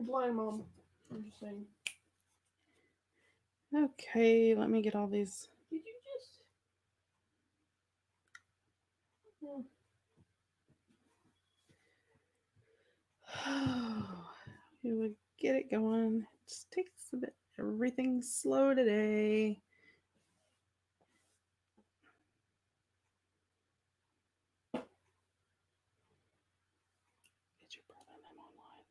You're blind, Mom. I'm just saying. Okay, let me get all these. Did you just... We would get it going. It just takes a bit. Everything's slow today. Get your brother and them online.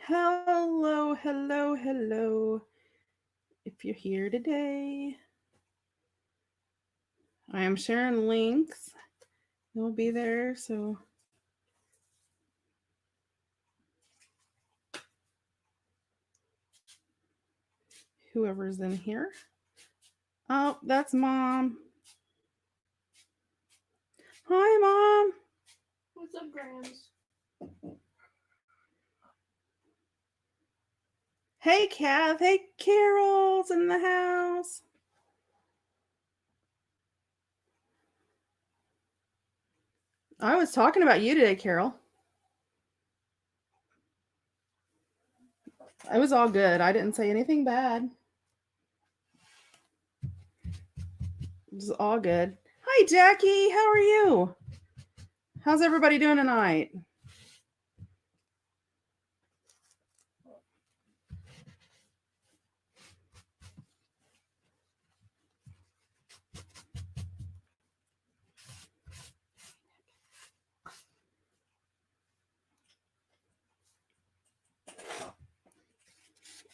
Hello, hello, hello. If you're here today, I am sharing links. They'll be there, so whoever's in here. Oh, that's Mom. Hi, Mom. What's up, Grams? Hey, Kath. Hey, Carol's in the house. I was talking about you today, Carol. It was all good. I didn't say anything bad. It was all good. Hi, Jackie. How are you? How's everybody doing tonight?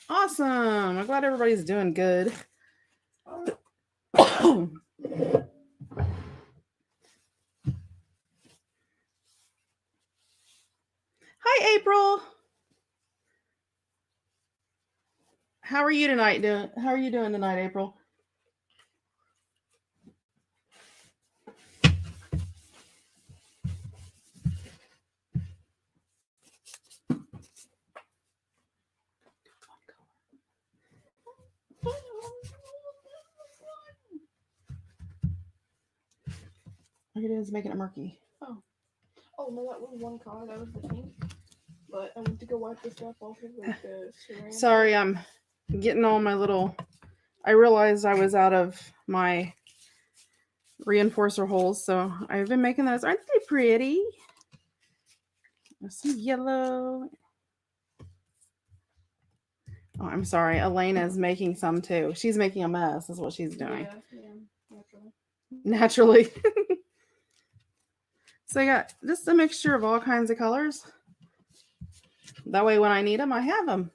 Awesome. I'm glad everybody's doing good. Hi, April. How are you tonight? How are you doing tonight, April? All you're doing is making it murky. Oh, no, that was one color. That was the pink. But I went to go wipe the stuff off of like the ceramic. Sorry, I'm getting all my little. I realized I was out of my reinforcer holes, so I've been making those. Aren't they pretty? There's some yellow. Oh, I'm sorry. Elena's making some too. She's making a mess, is what she's doing. Yeah, Naturally. So I got just a mixture of all kinds of colors. That way when I need them, I have them.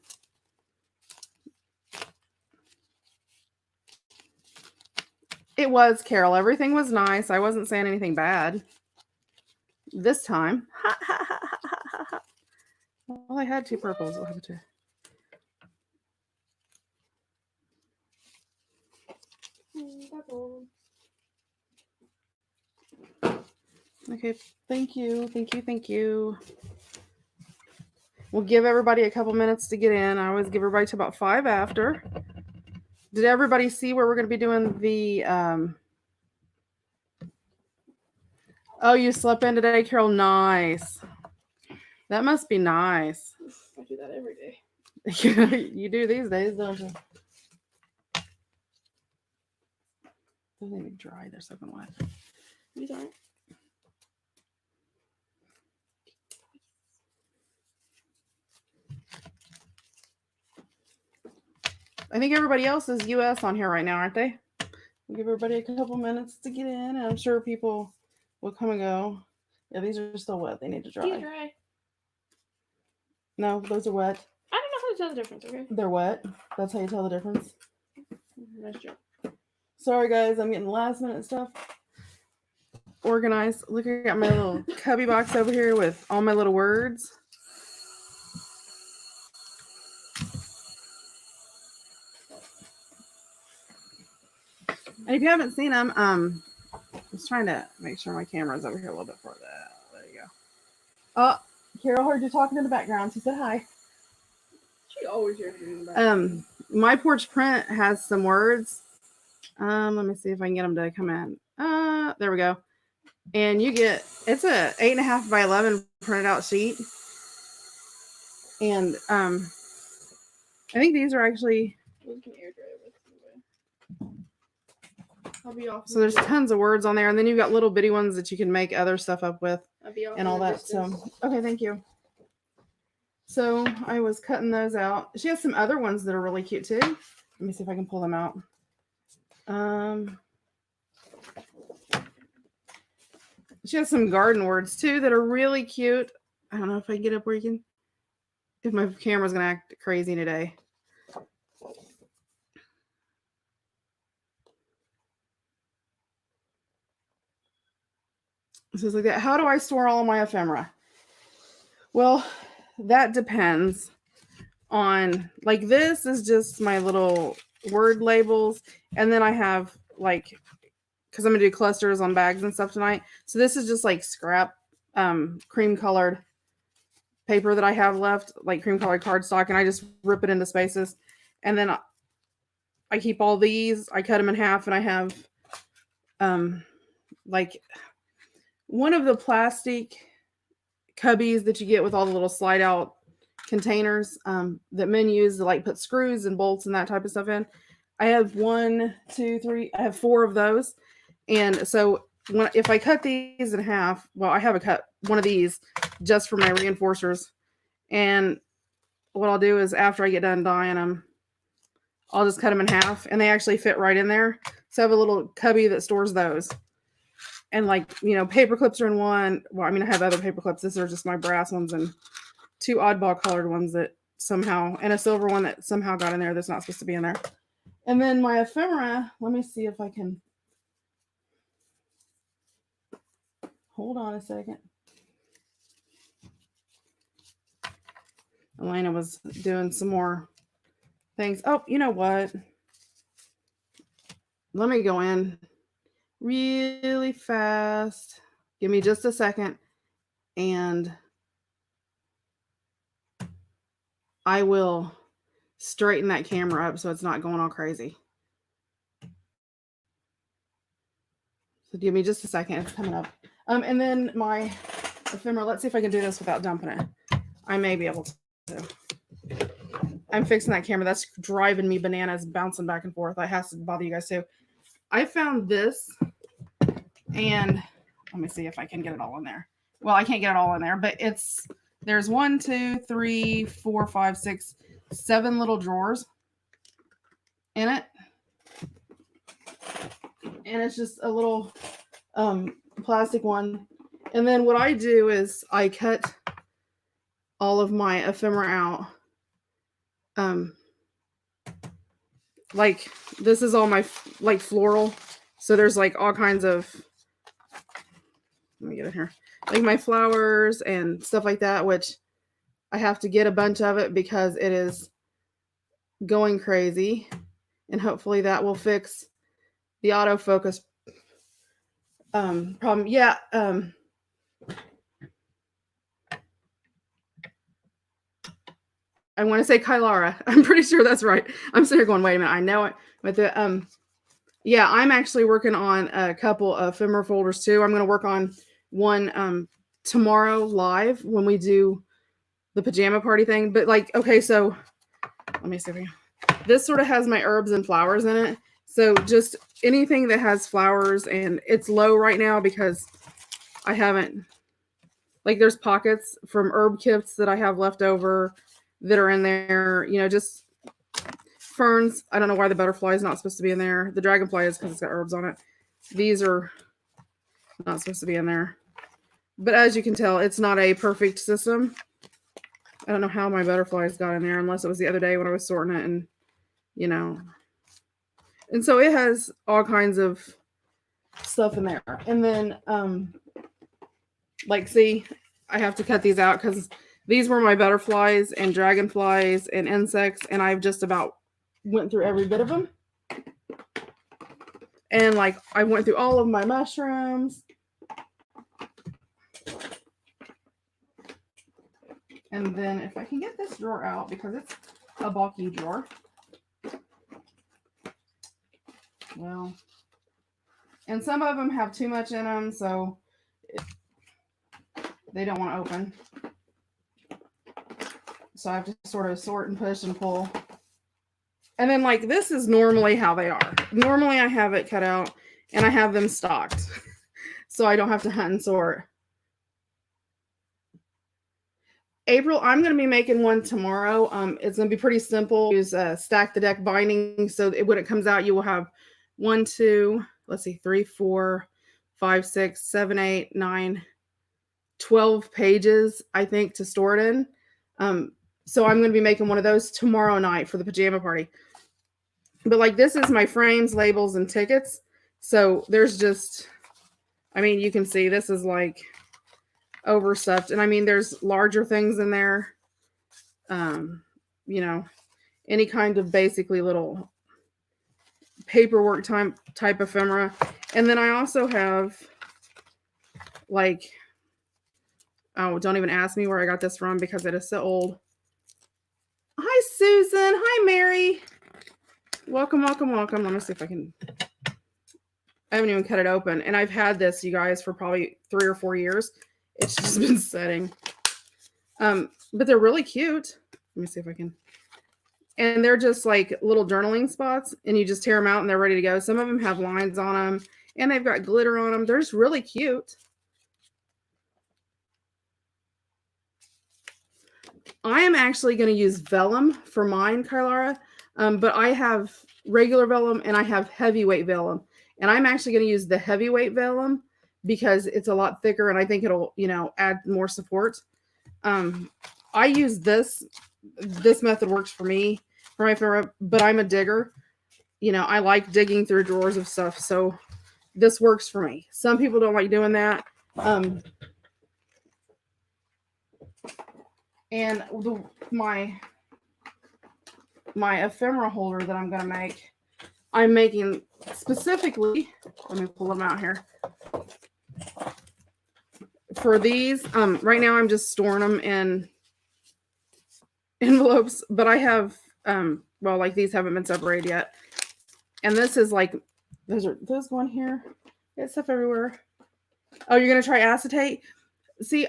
It was, Carol. Everything was nice. I wasn't saying anything bad. This time. Well, I had two purples. We'll have to. Okay, thank you. We'll give everybody a couple minutes to get in. I always give everybody to about 5 after. Did everybody see where we're going to be doing the... Oh, you slept in today, Carol? Nice. That must be nice. I do that every day. You do these days, don't you? Doesn't even dry. They're soaking wet. These aren't. I think everybody else is US on here right now, aren't they? We'll give everybody a couple minutes to get in, and I'm sure people will come and go. Yeah, these are still wet. They need to dry. These are dry. No, those are wet. I don't know how to tell the difference, okay? They're wet. That's how you tell the difference. Nice job. Sorry, guys. I'm getting last minute stuff organized. Look, I got my little cubby box over here with all my little words. And if you haven't seen them, I'm just trying to make sure my camera's over here a little bit for that. There you go. Oh, Carol heard you talking in the background. She said hi. She always hears me in the background. My porch print has some words. Let me see if I can get them to come in. There we go. And you get, it's a 8.5 by 11 printed out sheet. And I think these are actually, We can air dry with anyway. I'll be off. so there's tons of words on there. And then you've got little bitty ones that you can make other stuff up with I'll be off and all in a that. So, distance. okay, thank you. So I was cutting those out. She has some other ones that are really cute too. Let me see if I can pull them out. She has some garden words too that are really cute. I don't know if I can get up where you can, if my camera's gonna act crazy today. So it's like that. How do I store all my ephemera? Well, that depends on, like, this is just my little word labels, and then I have, like, because I'm gonna do clusters on bags and stuff tonight, so this is just like scrap cream colored paper that I have left, like cream colored cardstock, and I just rip it into spaces, and then I keep all these, I cut them in half, and I have like one of the plastic cubbies that you get with all the little slide out containers that men use to like put screws and bolts and that type of stuff in. I have 1, 2, 3, I have 4 of those. And so if I cut these in half, well, I have a cut one of these just for my reinforcers. And what I'll do is after I get done dyeing them, I'll just cut them in half, and they actually fit right in there. So I have a little cubby that stores those. And like, you know, paper clips are in one. Well, I mean, I have other paper clips. These are just my brass ones and 2 oddball colored ones that somehow, and a silver one that somehow got in there that's not supposed to be in there. And then my ephemera, let me see if I can. Hold on a second. Elena was doing some more things. Oh, you know what? Let me go in really fast. Give me just a second, and I will straighten that camera up so it's not going all crazy. So give me just a second. It's coming up. And then my ephemera, let's see if I can do this without dumping it. I may be able to. I'm fixing that camera. That's driving me bananas, bouncing back and forth. I have to bother you guys too. I found this, and let me see if I can get it all in there. Well, I can't get it all in there, but there's 1, 2, 3, 4, 5, 6, 7 little drawers in it. And it's just a little plastic one. And then what I do is I cut all of my ephemera out. Like this is all my like floral. So there's like all kinds of, let me get in here, like my flowers and stuff like that, which I have to get a bunch of it because it is going crazy. And hopefully that will fix the autofocus problem. Yeah. I want to say Kylara. I'm pretty sure that's right. I'm sitting here going, wait a minute, I know it. But the yeah, I'm actually working on a couple of ephemera folders too. I'm going to work on one tomorrow live when we do the pajama party thing. But like, okay, so let me see if this sort of has my herbs and flowers in it. So just anything that has flowers, and it's low right now because I haven't, like there's pockets from herb kits that I have left over that are in there, you know, just ferns. I don't know why the butterfly is not supposed to be in there. The dragonfly is because it's got herbs on it. These are not supposed to be in there. But as you can tell, it's not a perfect system. I don't know how my butterflies got in there unless it was the other day when I was sorting it, and, you know. And so it has all kinds of stuff in there. And then, like, see, I have to cut these out because these were my butterflies and dragonflies and insects, and I've just about went through every bit of them. And like I went through all of my mushrooms. And then if I can get this drawer out, because it's a bulky drawer. Well, And some of them have too much in them, so they don't want to open. So I have to sort of sort and push and pull. And then, like, this is normally how they are. Normally I have it cut out and I have them stocked. So I don't have to hunt and sort. April, I'm going to be making one tomorrow. It's going to be pretty simple. Use stack the deck binding. So when it comes out, you will have 1, 2, let's see, 3, 4, 5, 6, 7, 8, 9, 12 pages, I think, to store it in. So I'm going to be making one of those tomorrow night for the pajama party. But like, this is my frames, labels, and tickets. So there's just, I mean, you can see this is like overstuffed. And I mean, there's larger things in there. You know, any kind of basically little paperwork type ephemera. And then I also have like, oh, don't even ask me where I got this from because it is so old. Hi, Susan. Hi, Mary. Welcome, welcome, welcome. Let me see if I can. I haven't even cut it open. And I've had this, you guys, for probably 3 or 4 years. It's just been setting. But they're really cute. Let me see if I can. And they're just like little journaling spots. And you just tear them out and they're ready to go. Some of them have lines on them. And they've got glitter on them. They're just really cute. I am actually going to use vellum for mine, Kylara. But I have regular vellum and I have heavyweight vellum. And I'm actually going to use the heavyweight vellum because it's a lot thicker and I think it'll, you know, add more support. I use this. This method works for me, for my ephemera, but I'm a digger. You know, I like digging through drawers of stuff. So this works for me. Some people don't like doing that. And my ephemera holder that I'm going to make, I'm making specifically, let me pull them out here. For these, right now I'm just storing them in envelopes, but I have, well, like these haven't been separated yet. And this is like, those going here. Get stuff everywhere. Oh, you're going to try acetate? See,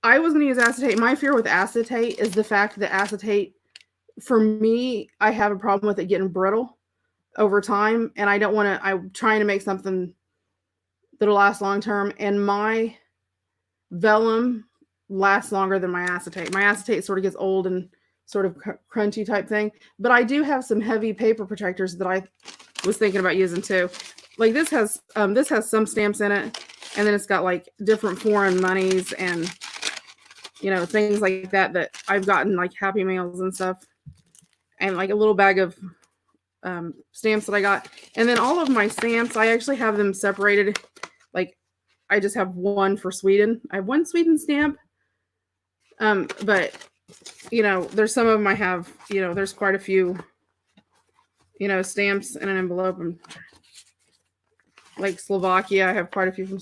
I was going to use acetate. My fear with acetate is the fact that acetate, for me, I have a problem with it getting brittle over time. And I don't want to, I'm trying to make something that'll last long term. And my vellum lasts longer than my acetate. My acetate sort of gets old and sort of crunchy type thing. But I do have some heavy paper protectors that I was thinking about using too. Like this has some stamps in it. And then it's got like different foreign monies and, you know, things like that that I've gotten, like Happy Meals and stuff. And like a little bag of stamps that I got. And then all of my stamps, I actually have them separated. Like I just have one for Sweden. I have one Sweden stamp. But, you know, there's some of them I have, you know, there's quite a few, you know, stamps in an envelope. And like Slovakia, I have quite a few from.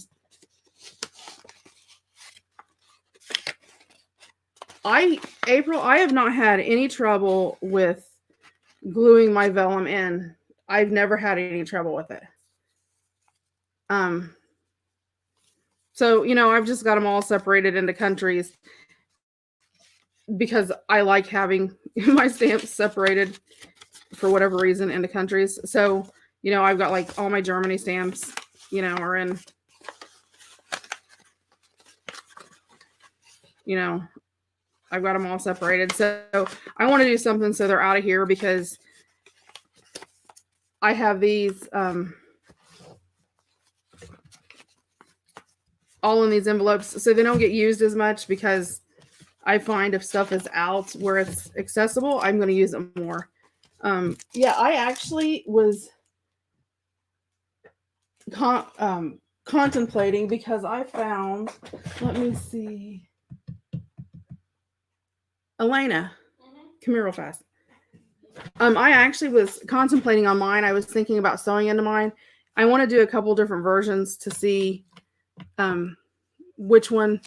April, I have not had any trouble with gluing my vellum in. I've never had any trouble with it. So, you know, I've just got them all separated into countries because I like having my stamps separated for whatever reason into countries. So, you know, I've got like all my Germany stamps, you know, are in, you know, I've got them all separated. So I want to do something so they're out of here because I have these all in these envelopes so they don't get used as much because I find if stuff is out where it's accessible, I'm going to use it more. Yeah, I actually was contemplating because I found, let me see. Elena, come here real fast. I actually was contemplating on mine. I was thinking about sewing into mine. I want to do a couple different versions to see which one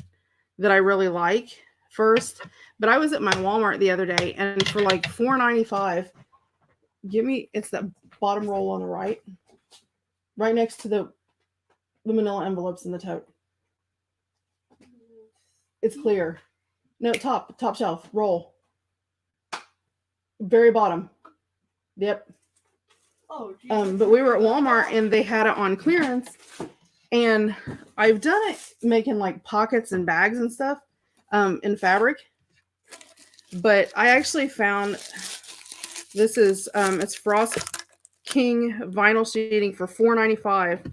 that I really like first. But I was at my Walmart the other day, and for like $4.95, it's that bottom roll on the right next to the The manila envelopes in the tote. It's clear. No, top shelf. Roll. Very bottom. Yep. Oh, geez. But we were at Walmart and they had it on clearance. And I've done it making like pockets and bags and stuff in fabric. But I actually found this is it's Frost King vinyl sheeting for $4.95.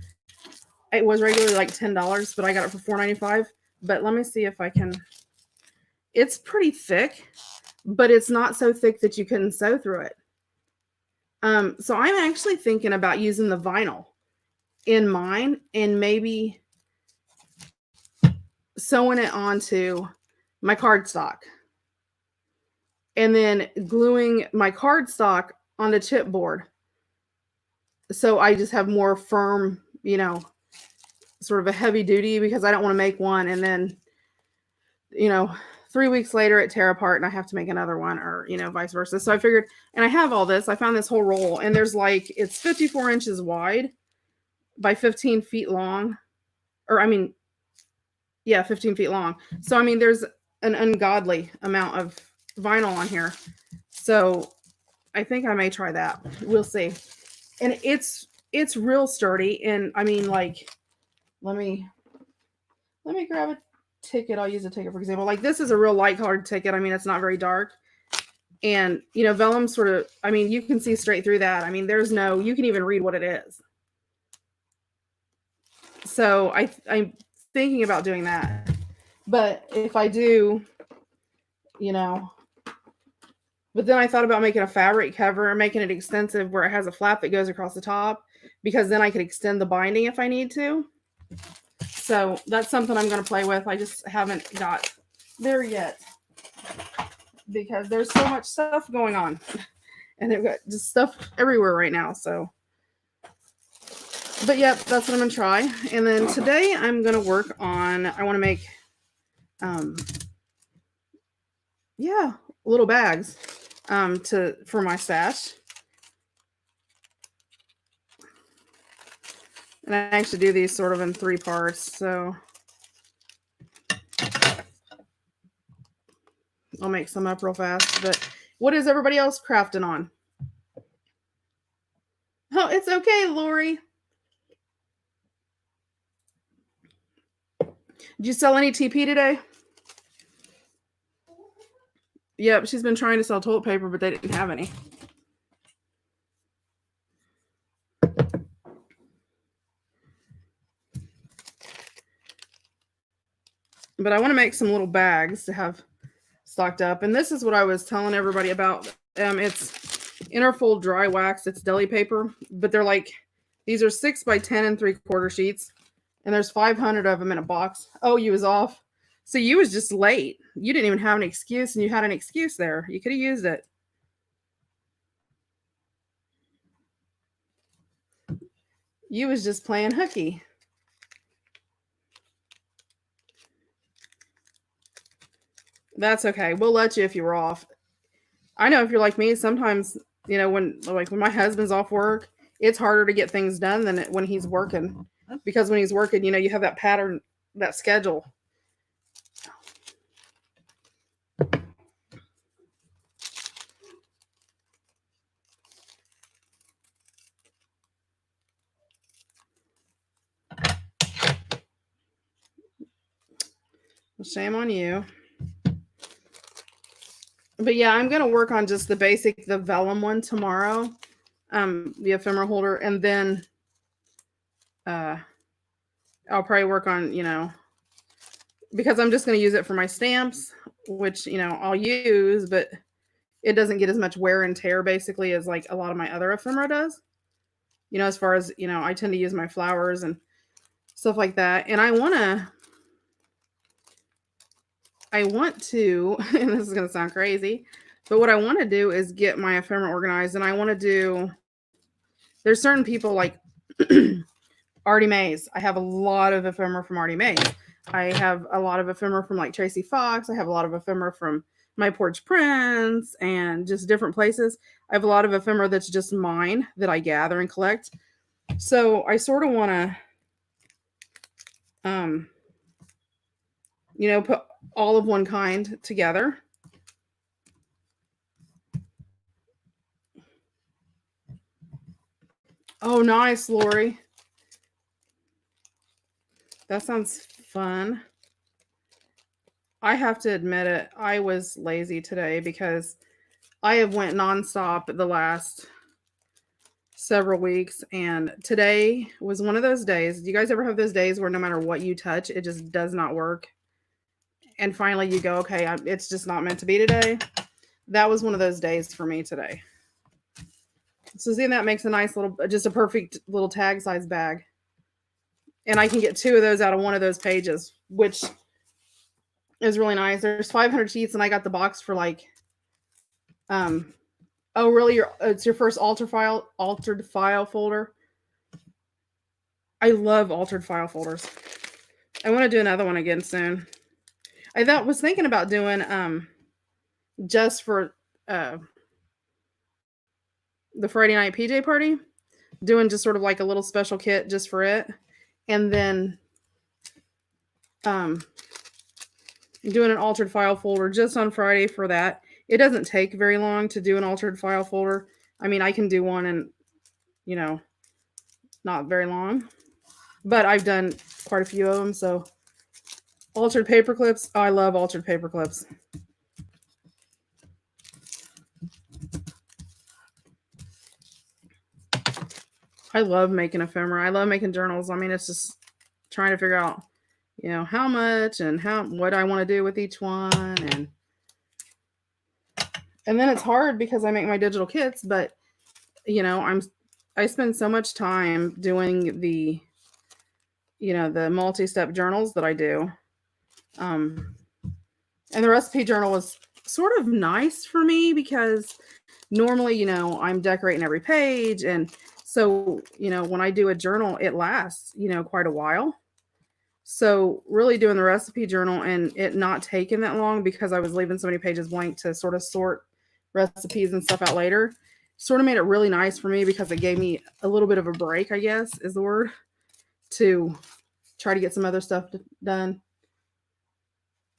It was regularly like $10, but I got it for $4.95. But let me see if I can. It's pretty thick, but it's not so thick that you couldn't sew through it. So I'm actually thinking about using the vinyl in mine and maybe sewing it onto my cardstock and then gluing my cardstock on the chipboard. So I just have more firm, sort of a heavy duty, because I don't want to make one and then, 3 weeks later it tear apart and I have to make another one, or, vice versa. So I figured, and I have all this, I found this whole roll, and there's it's 54 inches wide by 15 feet long, 15 feet long. So, there's an ungodly amount of vinyl on here. So I think I may try that. We'll see. And it's real sturdy. And let me grab a ticket. I'll use a ticket, for example. Like, this is a real light colored ticket. It's not very dark. And, vellum sort of, you can see straight through that. You can even read what it is. So I'm thinking about doing that. But if I do, but then I thought about making a fabric cover and making it extensive where it has a flap that goes across the top, because then I could extend the binding if I need to. So that's something I'm going to play with. I just haven't got there yet because there's so much stuff going on and they've got just stuff everywhere right now. So, but yep, that's what I'm going to try. And then today I'm going to work on, I want to make, little bags, for my stash. And I actually do these sort of in 3 parts, so I'll make some up real fast. But what is everybody else crafting on? Oh, it's okay, Lori. Did you sell any TP today? Yep, she's been trying to sell toilet paper, but they didn't have any. But I want to make some little bags to have stocked up. And this is what I was telling everybody about. It's Interfold dry wax. It's deli paper, but they're these are 6 by 10 3/4 sheets, and there's 500 of them in a box. Oh, you was off. So you was just late. You didn't even have an excuse, and you had an excuse there. You could have used it. You was just playing hooky. That's okay. We'll let you if you were off. I know if you're like me, sometimes, when my husband's off work, it's harder to get things done than when he's working. Because when he's working, you have that pattern, that schedule. Shame on you. But yeah, I'm going to work on just the vellum one tomorrow, the ephemera holder. And then I'll probably work on, because I'm just going to use it for my stamps, which, I'll use, but it doesn't get as much wear and tear basically as a lot of my other ephemera does. As far as, I tend to use my flowers and stuff like that. And I want to, and this is going to sound crazy, but what I want to do is get my ephemera organized. And I want to do, there's certain people like Artie Mays. I have a lot of ephemera from Artie Mays. I have a lot of ephemera from Tracy Fox. I have a lot of ephemera from My Porch Prince and just different places. I have a lot of ephemera that's just mine that I gather and collect. So I sort of want to um, put all of one kind together. Oh, nice, Lori. That sounds fun. I have to admit it, I was lazy today because I have went nonstop the last several weeks, and today was one of those days. Do you guys ever have those days where no matter what you touch, it just does not work? And finally you go, okay, it's just not meant to be today. That was one of those days for me today. So seeing that makes a nice little, just a perfect little tag size bag. And I can get 2 of those out of one of those pages, which is really nice. There's 500 sheets, and I got the box for like, oh really? It's your first altered file folder. I love altered file folders. I want to do another one again soon. I was thinking about doing just for the Friday night PJ party, doing just sort of like a little special kit just for it, and then doing an altered file folder just on Friday for that. It doesn't take very long to do an altered file folder. I mean, I can do one in, not very long, but I've done quite a few of them. So altered paper clips. Oh, I love altered paper clips. I love making ephemera. I love making journals. I mean, it's just trying to figure out, how much and what I want to do with each one, and then it's hard because I make my digital kits, but I spend so much time doing the the multi-step journals that I do. And the recipe journal was sort of nice for me because normally, I'm decorating every page, and so, when I do a journal, it lasts, quite a while. So really doing the recipe journal and it not taking that long because I was leaving so many pages blank to sort of sort recipes and stuff out later, sort of made it really nice for me because it gave me a little bit of a break, I guess is the word, to try to get some other stuff done.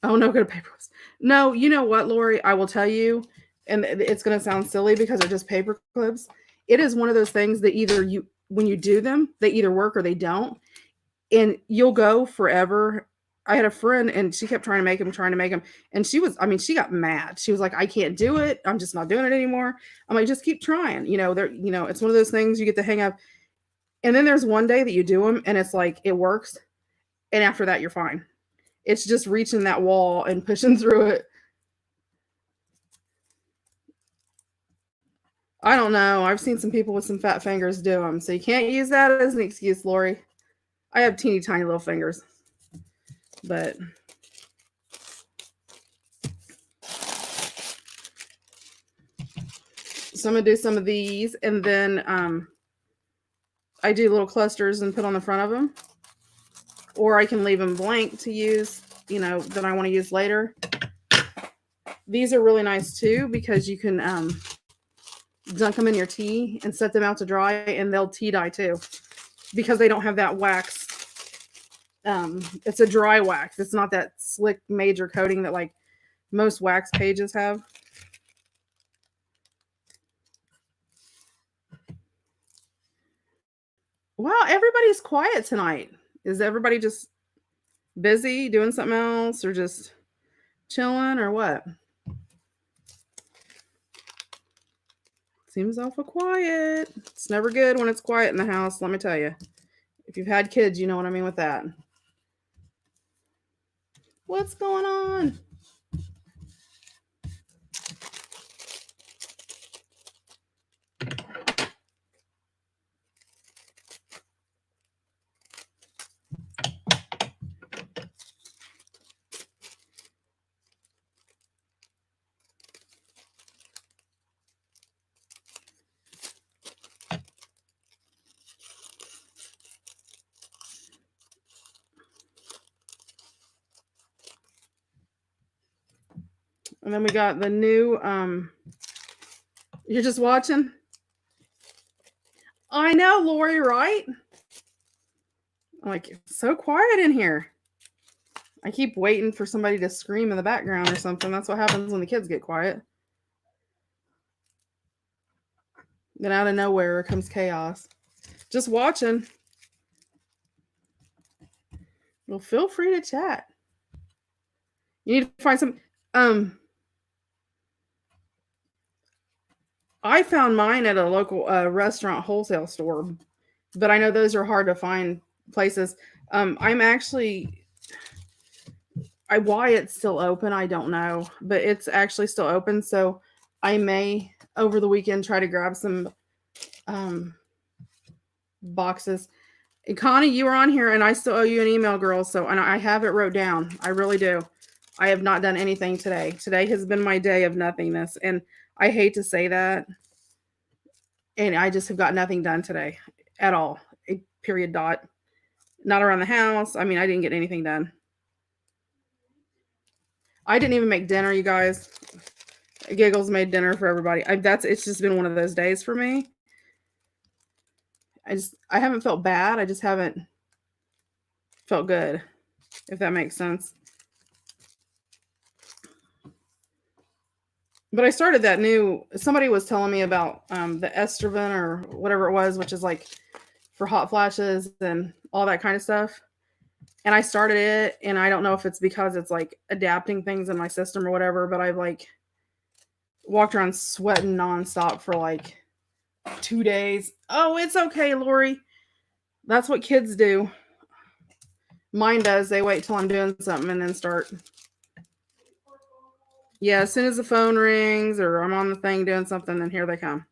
Oh, no good paper clips. No, you know what, Lori? I will tell you, and it's going to sound silly because they're just paper clips. It is one of those things that when you do them, they either work or they don't. And you'll go forever. I had a friend and she kept trying to make them. And she got mad. She was like, I can't do it. I'm just not doing it anymore. I'm like, just keep trying. It's one of those things you get the hang of. And then there's one day that you do them and it's like, it works. And after that, you're fine. It's just reaching that wall and pushing through it. I don't know. I've seen some people with some fat fingers do them. So you can't use that as an excuse, Lori. I have teeny tiny little fingers. But so I'm going to do some of these, and then I do little clusters and put on the front of them. Or I can leave them blank to use, that I want to use later. These are really nice too because you can dunk them in your tea and set them out to dry, and they'll tea dye too because they don't have that wax. It's a dry wax. It's not that slick major coating that like most wax pages have. Wow, everybody's quiet tonight. Is everybody just busy doing something else or just chilling or what? Seems awful quiet. It's never good when it's quiet in the house, let me tell you. If you've had kids, you know what I mean with that. What's going on? And then we got the new, you're just watching? I know, Lori, right? I'm like, so quiet in here. I keep waiting for somebody to scream in the background or something. That's what happens when the kids get quiet. Then out of nowhere comes chaos. Just watching. Well, feel free to chat. You need to find some. I found mine at a local restaurant wholesale store, but I know those are hard to find places. I'm actually, why it's still open, I don't know, but it's actually still open. So I may over the weekend try to grab some um, boxes. And Connie, you were on here, and I still owe you an email, girl. So, and I have it wrote down. I really do. I have not done anything today. Today has been my day of nothingness, and I hate to say that. And I just have got nothing done today at all. Period. Dot. Not around the house. I mean, I didn't get anything done. I didn't even make dinner, you guys. Giggles made dinner for everybody. It's just been one of those days for me. I haven't felt bad. I just haven't felt good, if that makes sense. But I started that new. Somebody was telling me about the estrogen or whatever it was, which is like for hot flashes and all that kind of stuff. And I started it, and I don't know if it's because it's like adapting things in my system or whatever, but I've like walked around sweating nonstop for like 2 days. Oh, it's okay, Lori. That's what kids do. Mine does. They wait till I'm doing something and then start. Yeah, as soon as the phone rings or I'm on the thing doing something, then here they come.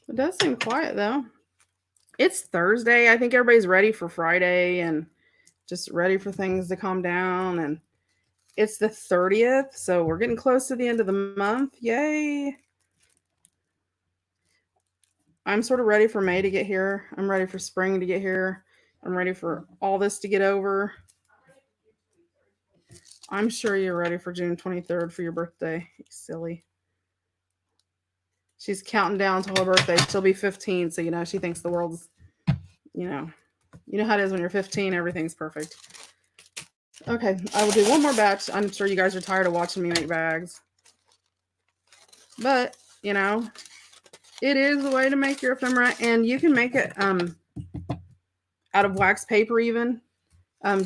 It does seem quiet though. It's Thursday. I think everybody's ready for Friday and just ready for things to calm down. And it's the 30th, so we're getting close to the end of the month. Yay. I'm sort of ready for May to get here. I'm ready for spring to get here. I'm ready for all this to get over. I'm sure you're ready for June 23rd for your birthday. You silly. She's counting down to her birthday. She'll be 15, so she thinks the world's, you know how it is when you're 15, everything's perfect. Okay, I will do one more batch. I'm sure you guys are tired of watching me make bags. But, it is a way to make your ephemera, and you can make it out of wax paper even,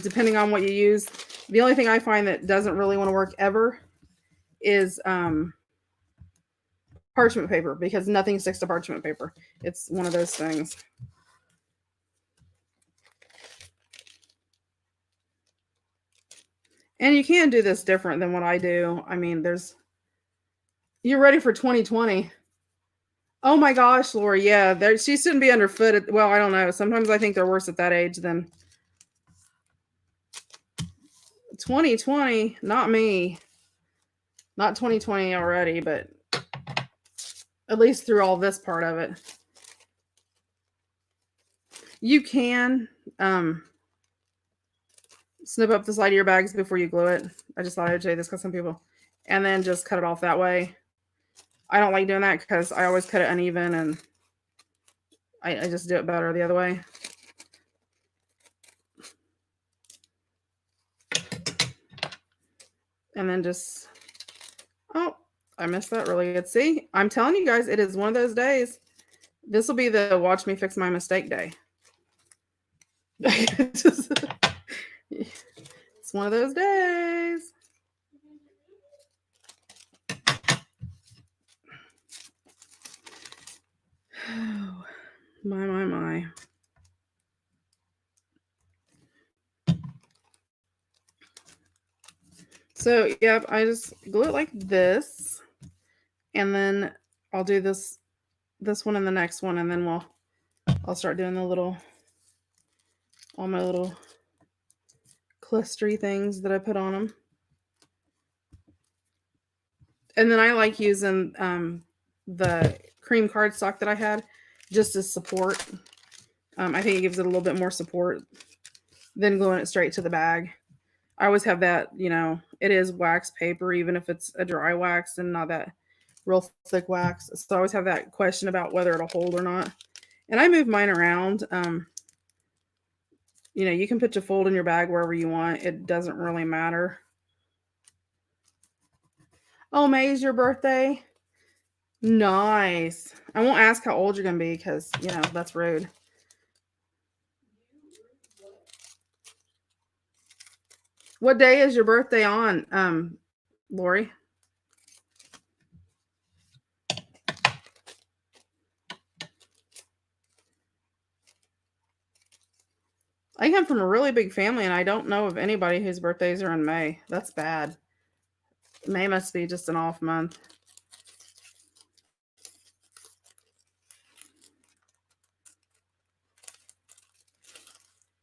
depending on what you use. The only thing I find that doesn't really want to work ever is parchment paper, because nothing sticks to parchment paper. It's one of those things. And you can do this different than what I do. I mean, you're ready for 2020. Oh my gosh, Lori. Yeah, she shouldn't be underfoot. Well, I don't know. Sometimes I think they're worse at that age than 2020. Not me. Not 2020 already, but at least through all this part of it. You can snip up the side of your bags before you glue it. I just thought I would say this because some people. And then just cut it off that way. I don't like doing that because I always cut it uneven, and I just do it better the other way. And then just, oh, I missed that really good. See, I'm telling you guys, it is one of those days. This will be the watch me fix my mistake day. It's one of those days. Oh, my. So, yep, I just glue it like this. And then I'll do this one and the next one, and then I'll start doing all my little clustery things that I put on them. And then I like using the cream cardstock that I had just as support. I think it gives it a little bit more support than gluing it straight to the bag. I always have that, it is wax paper, even if it's a dry wax and not that real thick wax. So I always have that question about whether it'll hold or not. And I move mine around. You can put your fold in your bag wherever you want. It doesn't really matter. Oh, May's your birthday? Nice. I won't ask how old you're going to be because, that's rude. What day is your birthday on, Lori? I come from a really big family, and I don't know of anybody whose birthdays are in May. That's bad. May must be just an off month.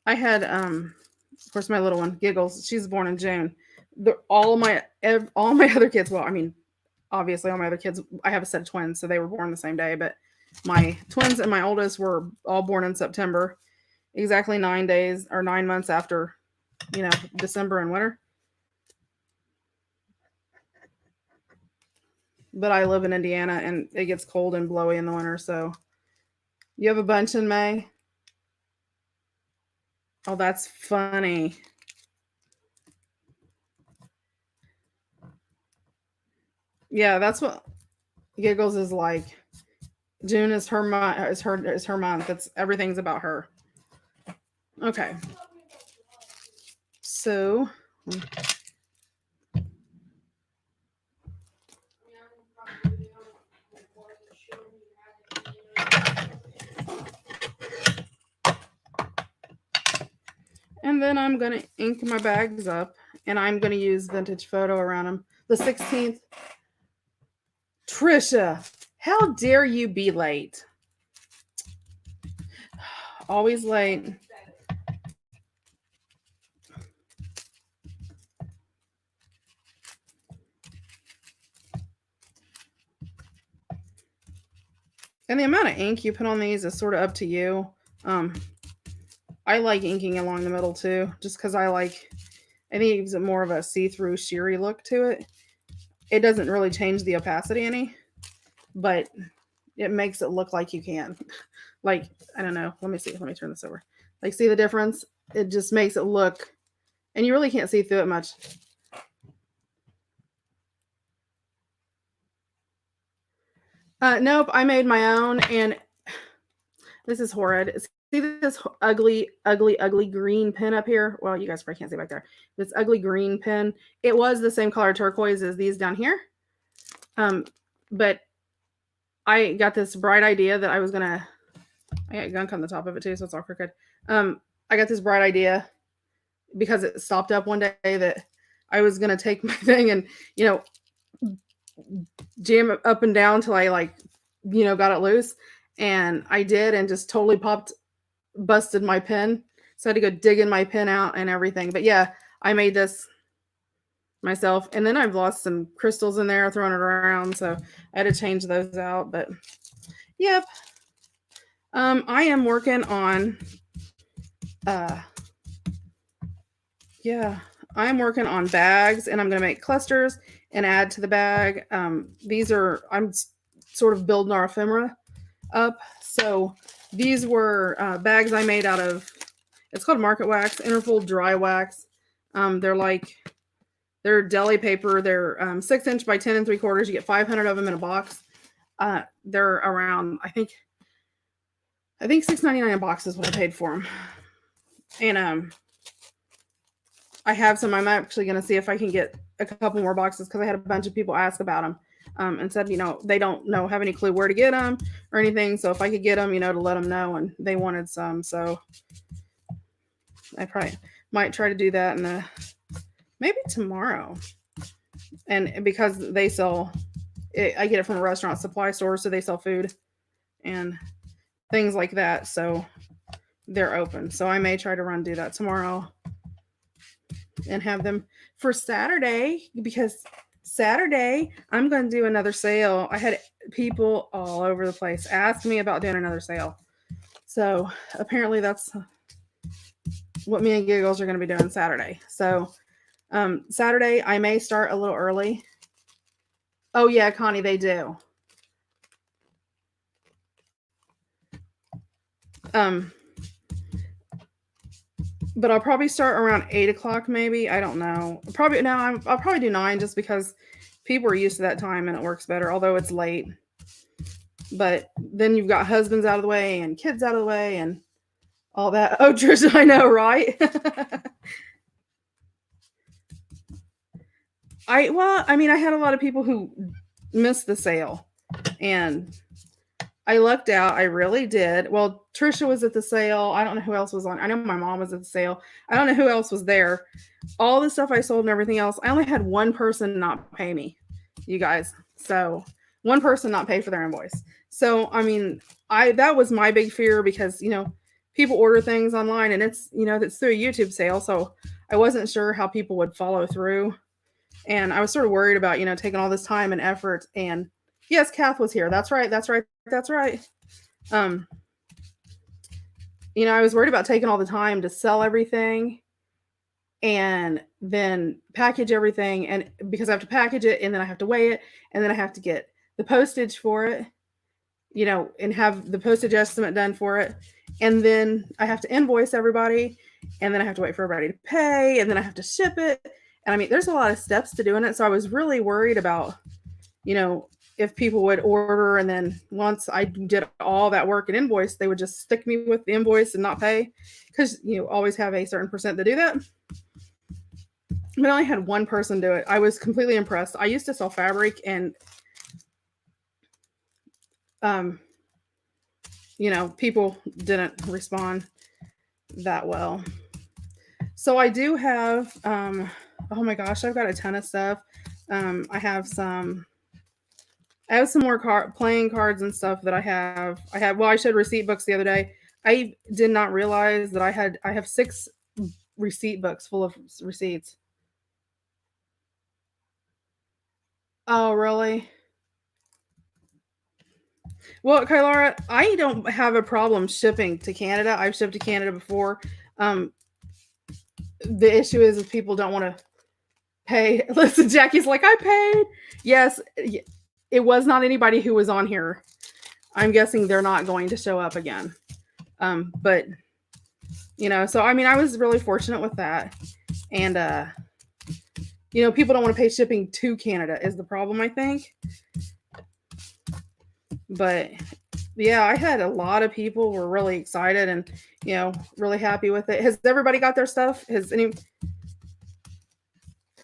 I had, of course, my little one, Giggles. She's born in June. All my other kids. Well, I mean, obviously, all my other kids. I have a set of twins, so they were born the same day. But my twins and my oldest were all born in September, exactly 9 days or 9 months after, December and winter. But I live in Indiana, and it gets cold and blowy in the winter. So, you have a bunch in May. Oh, that's funny. Yeah, that's what Giggles is like. June is her month. Is her month. It's everything's about her. Okay. So. And then I'm going to ink my bags up, and I'm going to use vintage photo around them. The 16th. Trisha, how dare you be late? Always late. And the amount of ink you put on these is sort of up to you. I like inking along the middle too, just because I think it gives it more of a see-through sheery look to it. It doesn't really change the opacity any, but it makes it look like you can. I don't know. Let me see. Let me turn this over. See the difference? It just makes it look, and you really can't see through it much. Nope, I made my own, and this is horrid. See this ugly, ugly, ugly green pin up here? Well, you guys probably can't see back there. This ugly green pin. It was the same color turquoise as these down here. But I got this bright idea that I was gonna. I got gunk on the top of it too, so it's all crooked. I got this bright idea because it stopped up one day that I was gonna take my thing and jam it up and down till I got it loose, and I did, and just totally busted my pin. So I had to go digging my pin out and everything. But yeah, I made this myself, and then I've lost some crystals in there, throwing it around, so I had to change those out. But yep, I am working on I'm working on bags, and I'm going to make clusters and add to the bag. I'm sort of building our ephemera up. So these were bags I made out of, it's called market wax, interfold dry wax. They're deli paper. They're 6-inch by 10 3/4. You get 500 of them in a box. They're around, I think $6.99 a box is what I paid for them. And I have some. I'm actually going to see if I can get a couple more boxes, because I had a bunch of people ask about them and said, they don't have any clue where to get them or anything. So if I could get them, to let them know, and they wanted some. So I probably might try to do that maybe tomorrow. And because they sell it, I get it from a restaurant supply store, so they sell food and things like that. So they're open. So I may try to do that tomorrow and have them for Saturday, because Saturday I'm going to do another sale. I had people all over the place ask me about doing another sale. So apparently that's what me and Giggles are going to be doing Saturday. So Saturday I may start a little early. Oh yeah, Connie, they do. But I'll probably start around 8 o'clock, maybe. I don't know. Probably no. I'll probably do 9 just because people are used to that time and it works better. Although it's late, but then you've got husbands out of the way and kids out of the way and all that. Oh, Trisha, I know, right? I mean, I had a lot of people who missed the sale, and I lucked out. I really did. Well, Trisha was at the sale. I don't know who else was on. I know my mom was at the sale. I don't know who else was there. All the stuff I sold and everything else, I only had one person not pay me, you guys. So one person not pay for their invoice. So I mean, that was my big fear because people order things online and it's through a YouTube sale. So I wasn't sure how people would follow through, and I was sort of worried about taking all this time and effort. And yes, Kath was here. That's right. That's right. That's right. I was worried about taking all the time to sell everything and then package everything, and because I have to package it and then I have to weigh it and then I have to get the postage for it, and have the postage estimate done for it, and then I have to invoice everybody, and then I have to wait for everybody to pay, and then I have to ship it. And I mean, there's a lot of steps to doing it. So I was really worried about, if people would order and then once I did all that work and invoice, they would just stick me with the invoice and not pay, because you always have a certain percent to do that. But I only had one person do it. I was completely impressed. I used to sell fabric and people didn't respond that well. So I do have oh my gosh, I've got a ton of stuff. I have some more playing cards and stuff that I have. I showed receipt books the other day. I did not realize that I have 6 receipt books full of receipts. Oh, really? Well, Kylara, I don't have a problem shipping to Canada. I've shipped to Canada before. The issue is people don't want to pay. Listen, Jackie's like, I paid. Yes, it was not anybody who was on here. I'm guessing they're not going to show up again. But so I mean, I was really fortunate with that. And people don't want to pay shipping to Canada is the problem, I think. But yeah, I had a lot of people were really excited and really happy with it. Has everybody got their stuff? Has any of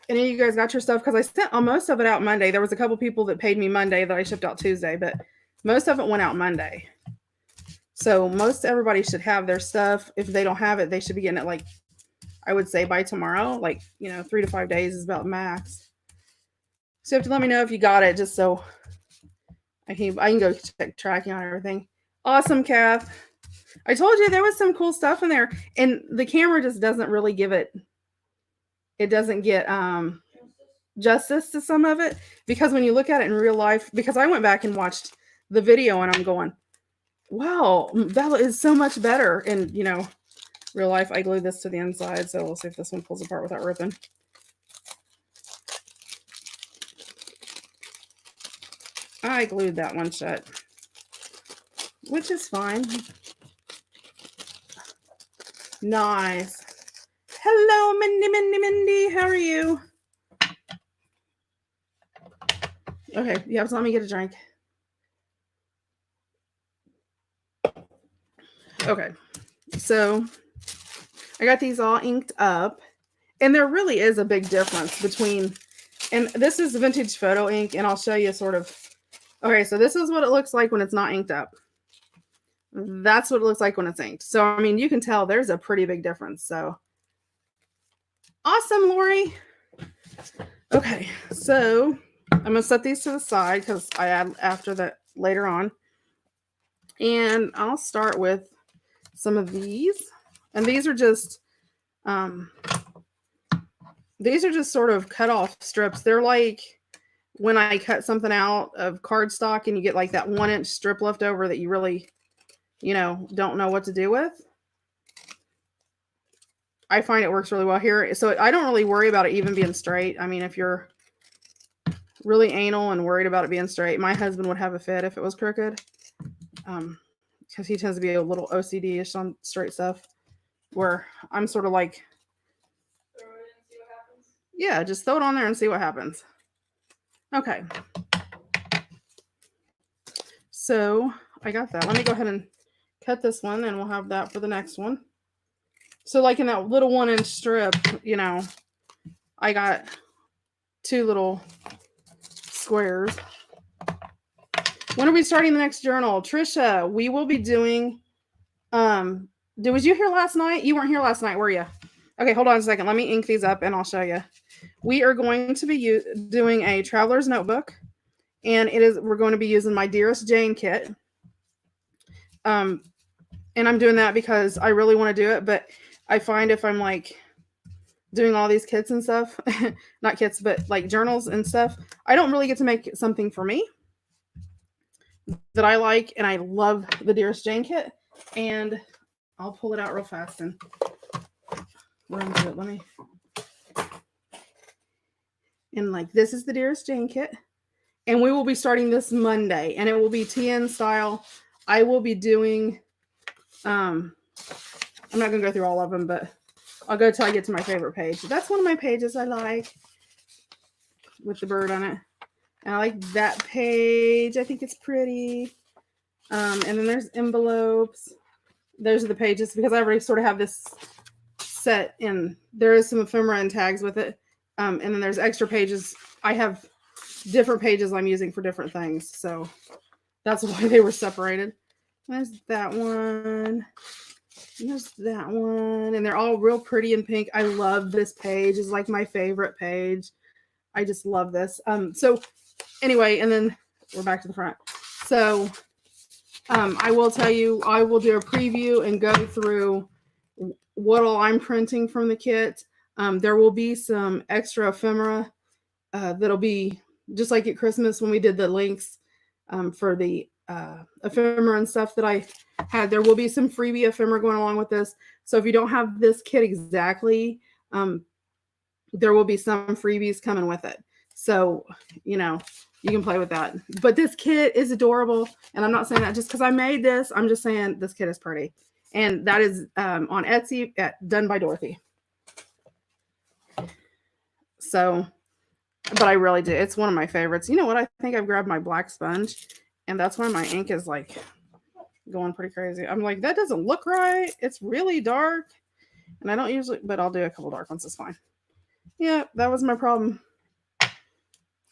you guys got your stuff? Because I sent most of it out Monday. There was a couple people that paid me Monday that I shipped out Tuesday, but most of it went out Monday. So most everybody should have their stuff. If they don't have it, they should be getting it, I would say by tomorrow. 3 to 5 days is about max. So you have to let me know if you got it, just so I can go check tracking on everything. Awesome, Kath. I told you there was some cool stuff in there, and the camera just doesn't really give it. It doesn't get justice to some of it, because when you look at it in real life, because I went back and watched the video and I'm going, wow, that is so much better. And real life, I glued this to the inside, so we'll see if this one pulls apart without ripping. I glued that one shut, which is fine. Nice. Hello, Mindy. How are you? Okay, you have to let me get a drink. Okay, so I got these all inked up, and there really is a big difference between, and this is vintage photo ink, and I'll show you sort of. Okay, so this is what it looks like when it's not inked up. That's what it looks like when it's inked. So, I mean, you can tell there's a pretty big difference. So, awesome, Lori. Okay, so I'm going to set these to the side because I add after that later on. And I'll start with some of these. And these are just sort of cut off strips. They're like when I cut something out of cardstock and you get like that 1-inch strip left over that you really, don't know what to do with, I find it works really well here. So I don't really worry about it even being straight. I mean, if you're really anal and worried about it being straight, my husband would have a fit if it was crooked. Because he tends to be a little OCD-ish on straight stuff, where I'm sort of like, Throw it in and see what happens. yeah, just throw it on there and see what happens. Okay. So I got that. Let me go ahead and cut this one, and we'll have that for the next one. So like in that little 1-inch strip, I got 2 little squares. When are we starting the next journal? Trisha, we will be doing, was you here last night? You weren't here last night, were you? Okay, hold on a second. Let me ink these up and I'll show you. We are going to be doing a traveler's notebook, and we're going to be using my Dearest Jane kit. And I'm doing that because I really want to do it, but I find if I'm like doing all these kits and stuff, not kits, but like journals and stuff, I don't really get to make something for me that I like, and I love the Dearest Jane kit. And I'll pull it out real fast and run through it. Let me. And like, this is the Dearest Jane kit, and we will be starting this Monday, and it will be TN style. I will be doing, I'm not going to go through all of them, but I'll go till I get to my favorite page. That's one of my pages I like, with the bird on it. And I like that page. I think it's pretty. And then there's envelopes. Those are the pages, because I already sort of have this set, and there is some ephemera and tags with it. And then there's extra pages. I have different pages I'm using for different things. So that's why they were separated. There's that one. And there's that one. And they're all real pretty and pink. I love this page. It's like my favorite page. I just love this. So anyway, and then we're back to the front. So I will tell you, I will do a preview and go through what all I'm printing from the kit. There will be some extra ephemera that'll be just like at Christmas when we did the links for the ephemera and stuff that I had. There will be some freebie ephemera going along with this. So if you don't have this kit exactly, there will be some freebies coming with it. So, you can play with that. But this kit is adorable. And I'm not saying that just because I made this. I'm just saying this kit is pretty. And that is on Etsy Done by Dorothy. So, but I really do. It's one of my favorites. You know what? I think I've grabbed my black sponge, and that's why my ink is like going pretty crazy. I'm like, that doesn't look right. It's really dark. And I don't usually, but I'll do a couple dark ones. It's fine. Yeah, that was my problem.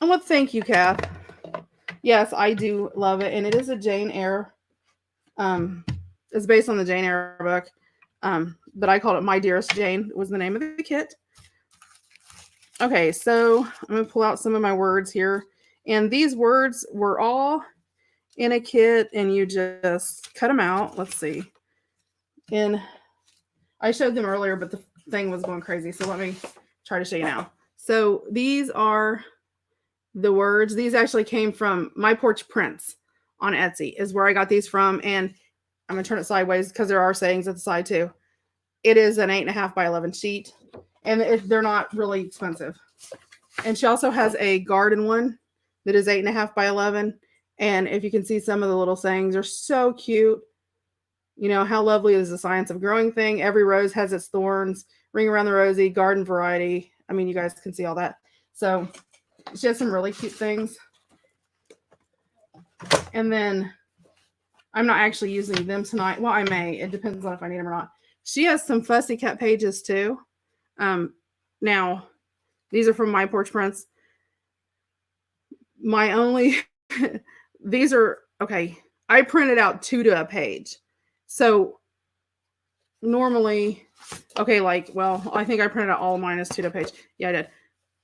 And well, thank you, Kath. Yes, I do love it. And it is a Jane Eyre. It's based on the Jane Eyre book. But I called it My Dearest Jane, was the name of the kit. Okay, so I'm going to pull out some of my words here. And these words were all in a kit, and you just cut them out. Let's see. And I showed them earlier, but the thing was going crazy. So let me try to show you now. So these are the words. These actually came from My Porch Prints on Etsy is where I got these from. And I'm going to turn it sideways because there are sayings at the side too. It is an 8.5 by 11 sheet. And they're not really expensive. And she also has a garden one that is 8.5 by 11. And if you can see, some of the little sayings are so cute. How lovely is the science of growing thing? Every rose has its thorns. Ring around the rosy, garden variety. I mean, you guys can see all that. So she has some really cute things. And then I'm not actually using them tonight. Well, I may. It depends on if I need them or not. She has some fussy cut pages too. Now, these are from My Porch Prints. These are, okay, I printed out 2 to a page. So normally, I think I printed out all of mine as 2 to a page. Yeah, I did.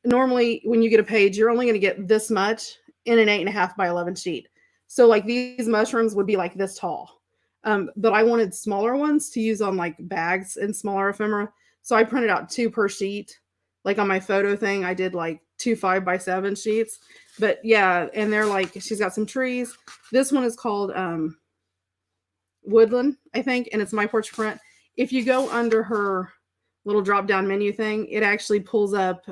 Normally, when you get a page, you're only going to get this much in an 8.5 by 11 sheet. So like these mushrooms would be like this tall. But I wanted smaller ones to use on like bags and smaller ephemera. So I printed out 2 per sheet. Like on my photo thing, I did like 2 5x7 sheets. But yeah, and they're like, she's got some trees. This one is called Woodland, I think, and it's My Porch Print. If you go under her little drop down menu thing, it actually pulls up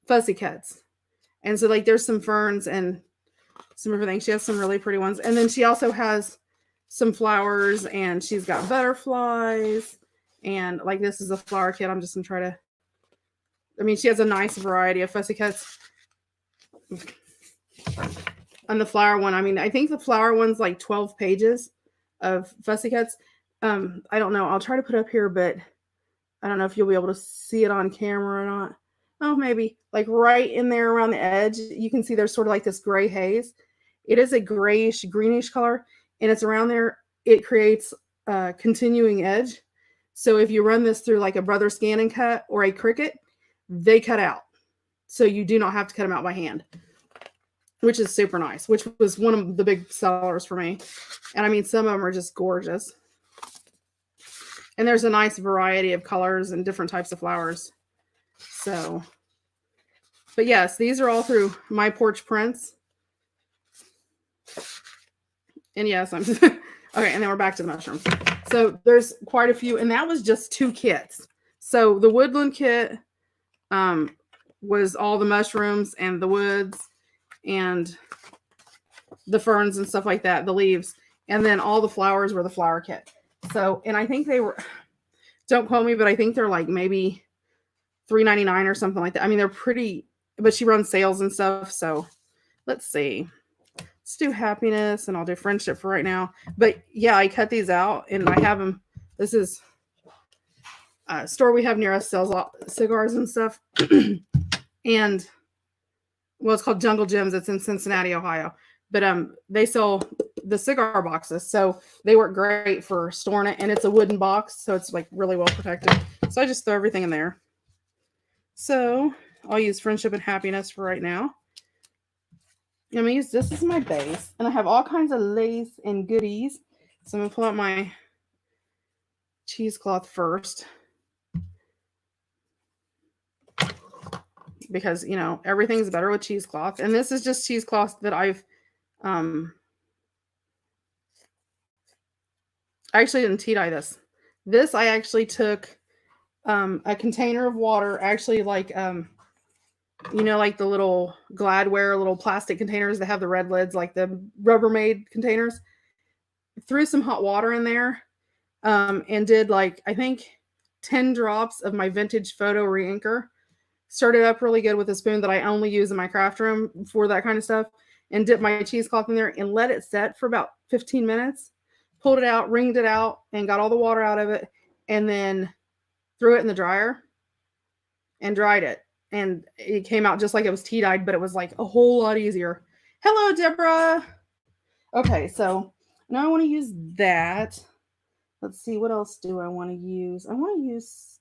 fussy cuts. And so like there's some ferns and some everything. She has some really pretty ones. And then she also has some flowers and she's got butterflies. And like this is a flower kit. I'm just gonna try to, I mean, she has a nice variety of fussy cuts. On the flower one, I mean, I think the flower one's like 12 pages of fussy cuts. I don't know. I'll try to put it up here, but I don't know if you'll be able to see it on camera or not. Oh, maybe. Like right in there around the edge, you can see there's sort of like this gray haze. It is a grayish, greenish color, and it's around there. It creates a continuing edge. So if you run this through like a Brother Scan and Cut or a Cricut, they cut out. So you do not have to cut them out by hand, which is super nice, which was one of the big sellers for me. And I mean, some of them are just gorgeous. And there's a nice variety of colors and different types of flowers. So, but yes, these are all through My Porch Prints. And yes, I'm just, okay. And then we're back to the mushrooms. So there's quite a few, and that was just 2 kits. So the Woodland kit was all the mushrooms and the woods and the ferns and stuff like that, the leaves. And then all the flowers were the flower kit. So, and I think they were, don't quote me, but I think they're like maybe $3.99 or something like that. I mean, they're pretty, but she runs sales and stuff. So let's see. Let's do happiness and I'll do friendship for right now. But yeah, I cut these out and I have them. This is a store we have near us sells cigars and stuff. And well, it's called Jungle Gems. It's in Cincinnati, Ohio. But they sell the cigar boxes, so they work great for storing it. And it's a wooden box, so it's like really well protected. So I just throw everything in there. So I'll use friendship and happiness for right now. I'm gonna use this as my base, and I have all kinds of lace and goodies. So I'm gonna pull out my cheesecloth first, because you know everything's better with cheesecloth. And this is just cheesecloth that I've I actually didn't tea dye this. This I actually took a container of water, actually like you know, like the little Gladware little plastic containers that have the red lids, like the Rubbermaid containers. Threw some hot water in there and did like I think 10 drops of my vintage photo reinker. Started up really good with a spoon that I only use in my craft room for that kind of stuff, and dipped my cheesecloth in there and let it set for about 15 minutes. Pulled it out, wringed it out, and got all the water out of it, and then threw it in the dryer and dried it. And it came out just like it was tea dyed, but it was like a whole lot easier. Hello, Deborah. Okay, so now I want to use that. Let's see, what else do I want to use? I want to use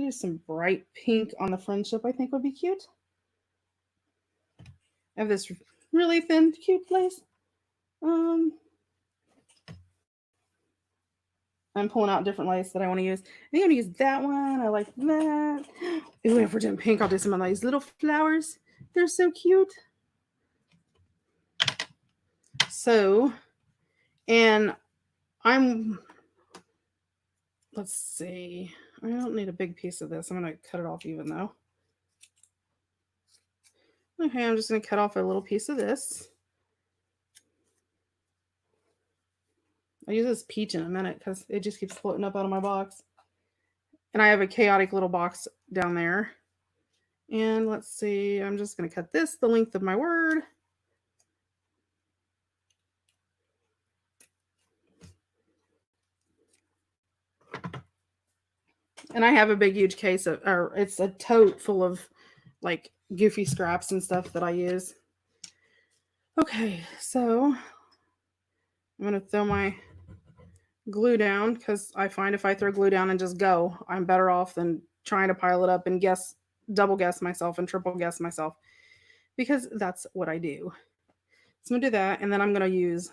some bright pink on the friendship. I think would be cute. I have this really thin, cute lace. I'm pulling out different lace that I want to use. I think I'm going to use that one. I like that. Ooh, if we're doing pink, I'll do some of these little flowers. They're so cute. So, and let's see. I don't need a big piece of this. I'm going to cut it off even though. Okay, I'm just going to cut off a little piece of this. I'll use this peach in a minute because it just keeps floating up out of my box. And I have a chaotic little box down there. And let's see, I'm just going to cut this the length of my word. And I have a big, huge case of, or it's a tote full of like goofy scraps and stuff that I use. Okay, so I'm going to throw my glue down because I find if I throw glue down and just go, I'm better off than trying to pile it up and double guess myself and triple guess myself, because that's what I do. So I'm going to do that, and then I'm going to use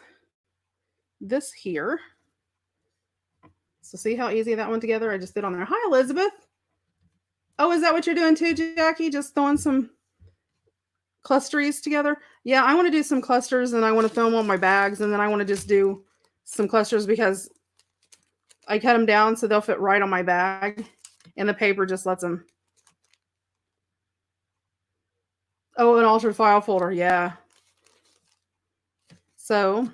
this here. So see how easy that went together? I just did on there. Hi, Elizabeth. Oh, is that what you're doing too, Jackie? Just throwing some clusteries together. Yeah, I want to do some clusters and I want to throw them on my bags and then I want to just do some clusters because I cut them down so they'll fit right on my bag and the paper just lets them. Oh, an altered file folder. Yeah. So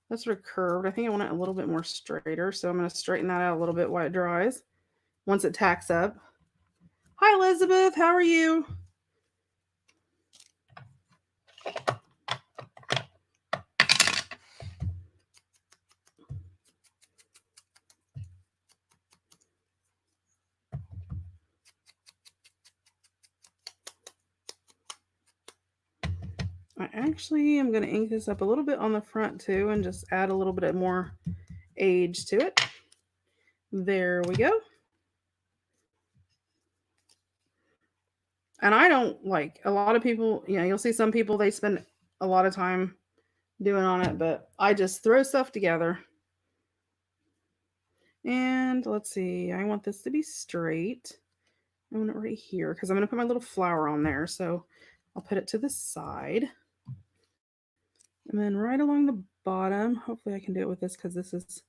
that's sort of curved. I think I want it a little bit more straighter. So I'm going to straighten that out a little bit while it dries. Once it tacks up. Hi, Elizabeth. How are you? I actually am going to ink this up a little bit on the front too and just add a little bit more age to it. There we go. And I don't like a lot of people, you'll see some people, they spend a lot of time doing on it, but I just throw stuff together. And let's see, I want this to be straight. I want it right here because I'm going to put my little flower on there. So I'll put it to the side. And then right along the bottom, hopefully I can do it with this because this is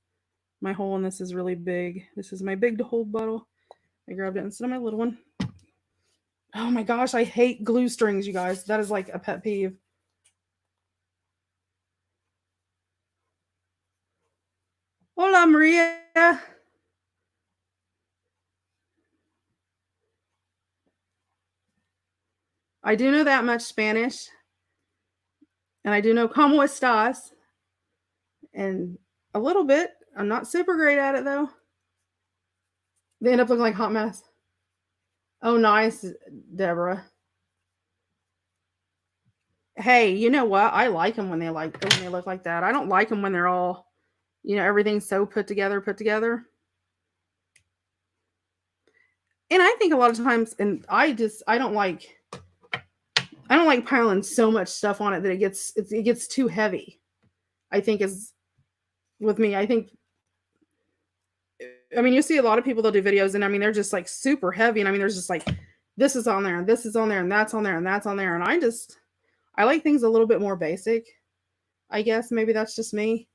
my hole and this is really big. This is my big to hold bottle. I grabbed it instead of my little one. Oh my gosh, I hate glue strings, you guys. That is like a pet peeve. Hola, Maria. I do know that much Spanish. And I do know como estas. And a little bit. I'm not super great at it, though. They end up looking like a hot mess. Oh, nice, Deborah. Hey, you know what? I like them when they look like that. I don't like them when they're all, everything's so put together. And I think a lot of times, and I don't like piling so much stuff on it that it gets too heavy. I think is with me. I mean, you see a lot of people that do videos, and I mean, they're just like super heavy, and I mean, there's just like this is on there, and this is on there, and that's on there, and that's on there, and I like things a little bit more basic. I guess maybe that's just me.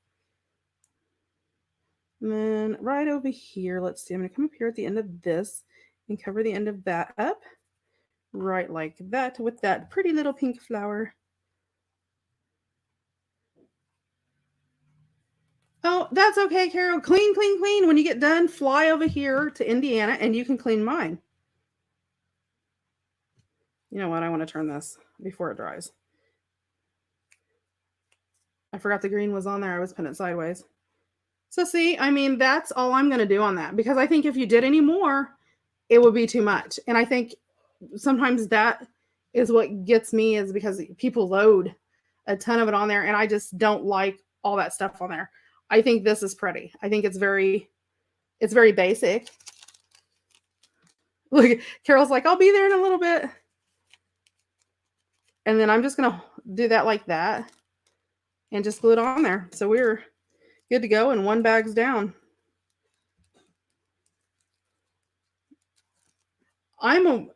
And then right over here, let's see. I'm going to come up here at the end of this and cover the end of that up. Right like that with that pretty little pink flower. Oh, that's okay, Carol. Clean, clean, clean. When you get done, fly over here to Indiana and you can clean mine. You know what? I want to turn this before it dries. I forgot the green was on there. I was putting it sideways. So see, I mean, that's all I'm going to do on that because I think if you did any more, it would be too much. And I think sometimes that is what gets me is because people load a ton of it on there and I just don't like all that stuff on there. I think this is pretty. I think it's very basic. Look, Carol's like, I'll be there in a little bit. And then I'm just going to do that like that and just glue it on there. So we're good to go and one bag's down.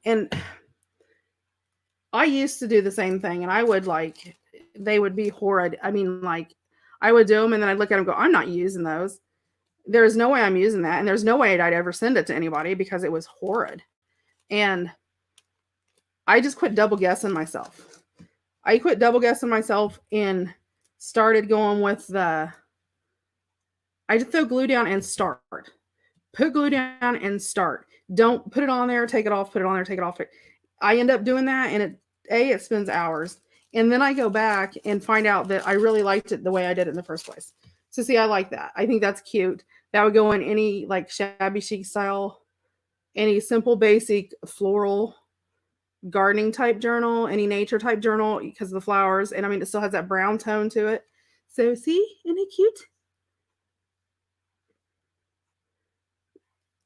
And I used to do the same thing and I would they would be horrid. I mean, I would do them and then I'd look at them and go, I'm not using those. There's no way I'm using that. And there's no way I'd ever send it to anybody because it was horrid. And I just quit double guessing myself. I quit double guessing myself and started going with I just throw glue down and start. Put glue down and start. Don't put it on there, take it off, put it on there, take it off. I end up doing that and it spends hours. And then I go back and find out that I really liked it the way I did it in the first place. So see, I like that. I think that's cute. That would go in any shabby chic style, any simple, basic floral gardening type journal, any nature type journal because of the flowers. And I mean, it still has that brown tone to it. So see, isn't it cute?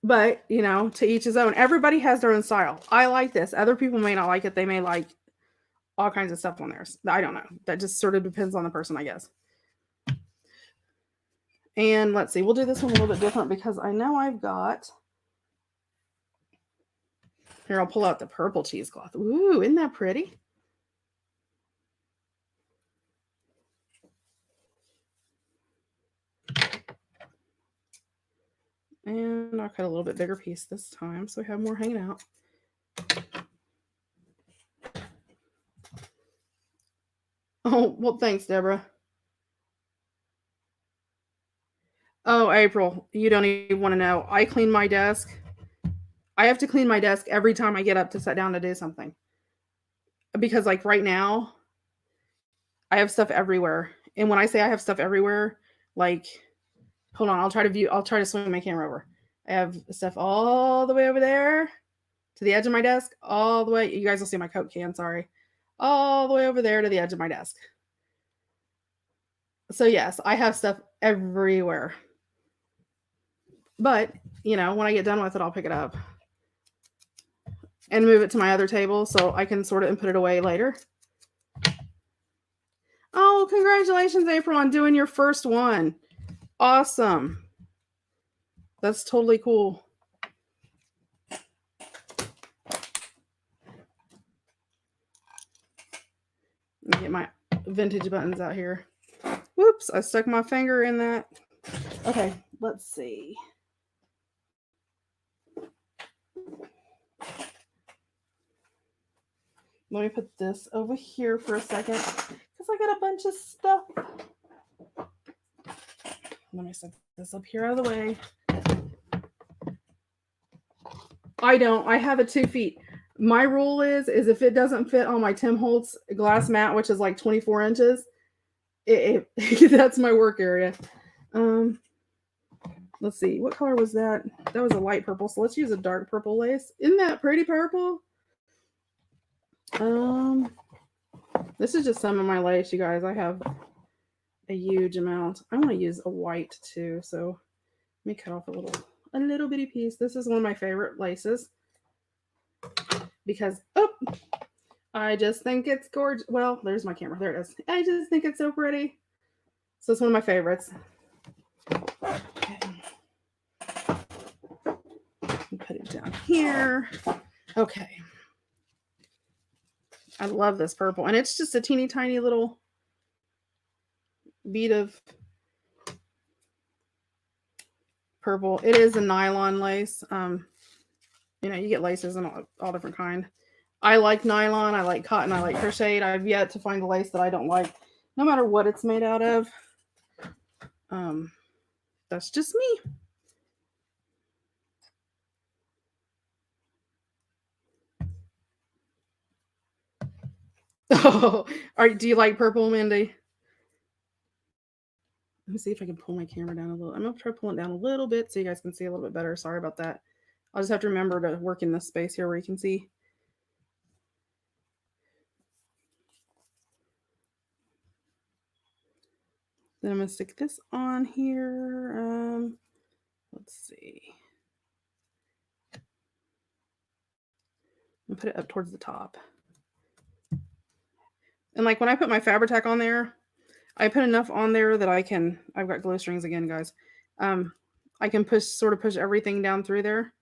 But, to each his own. Everybody has their own style. I like this. Other people may not like it. They may like all kinds of stuff on theirs. I don't know. That just sort of depends on the person, I guess. And let's see. We'll do this one a little bit different because I know I've got... Here, I'll pull out the purple cheesecloth. Ooh, isn't that pretty? And I'll cut a little bit bigger piece this time so we have more hanging out. Oh, well, thanks, Deborah. Oh, April, you don't even want to know. I clean my desk. I have to clean my desk every time I get up to sit down to do something. Because, like, right now, I have stuff everywhere. And when I say I have stuff everywhere, like, hold on, I'll try to swing my camera over. I have stuff all the way over there to the edge of my desk, all the way. You guys will see my Coke can, sorry. All the way over there to the edge of my desk. So, yes, I have stuff everywhere. But, you know, when I get done with it, I'll pick it up and move it to my other table so I can sort it and put it away later. Oh, congratulations, April, on doing your first one. Awesome. That's totally cool. Let me get my vintage buttons out here. Whoops, I stuck my finger in that. Okay, let's see. Let me put this over here for a second because I got a bunch of stuff. Let me set this up here out of the way. I have a 2 feet. My rule is if it doesn't fit on my Tim Holtz glass mat, which is like 24 inches, that's my work area. Let's see, what color was that? That was a light purple, so let's use a dark purple lace. Isn't that pretty purple? This is just some of my lace, you guys. I have a huge amount. I want to use a white too, so let me cut off a little bitty piece. This is one of my favorite laces because I just think it's gorgeous. Well, there's my camera. There it is. I just think it's so pretty. So it's one of my favorites. Okay. Put it down here. Okay. I love this purple, and it's just a teeny tiny little bead of purple. It is a nylon lace. You know, you get laces in all different kind. I like nylon, I like cotton, I like crocheted. I've yet to find a lace that I don't like, no matter what it's made out of. That's just me. Oh, do you like purple, Mindy? Let me see if I can pull my camera down a little. I'm going to try pulling it down a little bit so you guys can see a little bit better. Sorry about that. I'll just have to remember to work in this space here where you can see. Then I'm going to stick this on here. Let's see. And put it up towards the top. And like when I put my Fabri-Tac on there, I put enough on there that I've got glue strings again, guys. I can push everything down through there.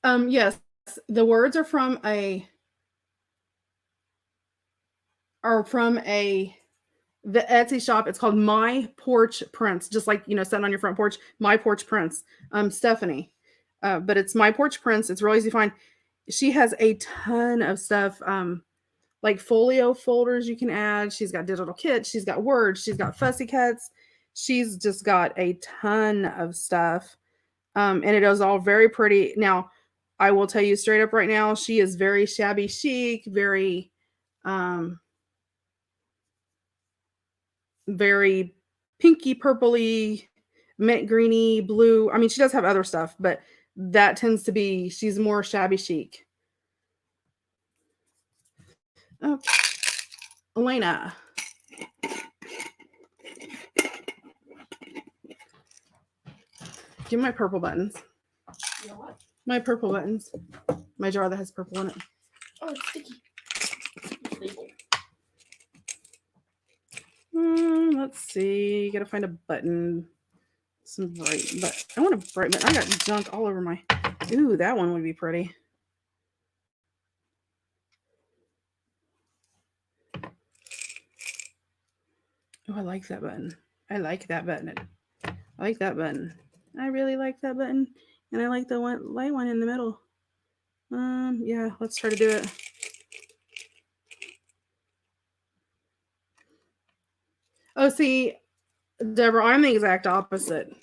Yes, the words are from the Etsy shop. It's called My Porch Prints, just like, you know, sitting on your front porch. My Porch Prints. Stephanie. But it's My Porch Prints. It's really easy to find. She has a ton of stuff. Like folio folders you can add. She's got digital kits. She's got words. She's got fussy cuts. She's just got a ton of stuff. And it is all very pretty. Now, I will tell you straight up right now, she is very shabby chic, very pinky purpley, mint greeny, blue. I mean, she does have other stuff, but that tends to be, she's more shabby chic. Okay. Elena. Give me my purple buttons. You know what? My purple buttons. My jar that has purple in it. Oh, it's sticky. Let's see. Gotta find a button. Some bright, but I want a bright button. I got junk all over my. Ooh, that one would be pretty. Oh, I like that button. I like that button. I like that button. I really like that button. And I like the light one in the middle. Yeah, let's try to do it. Oh, see, Deborah, I'm the exact opposite.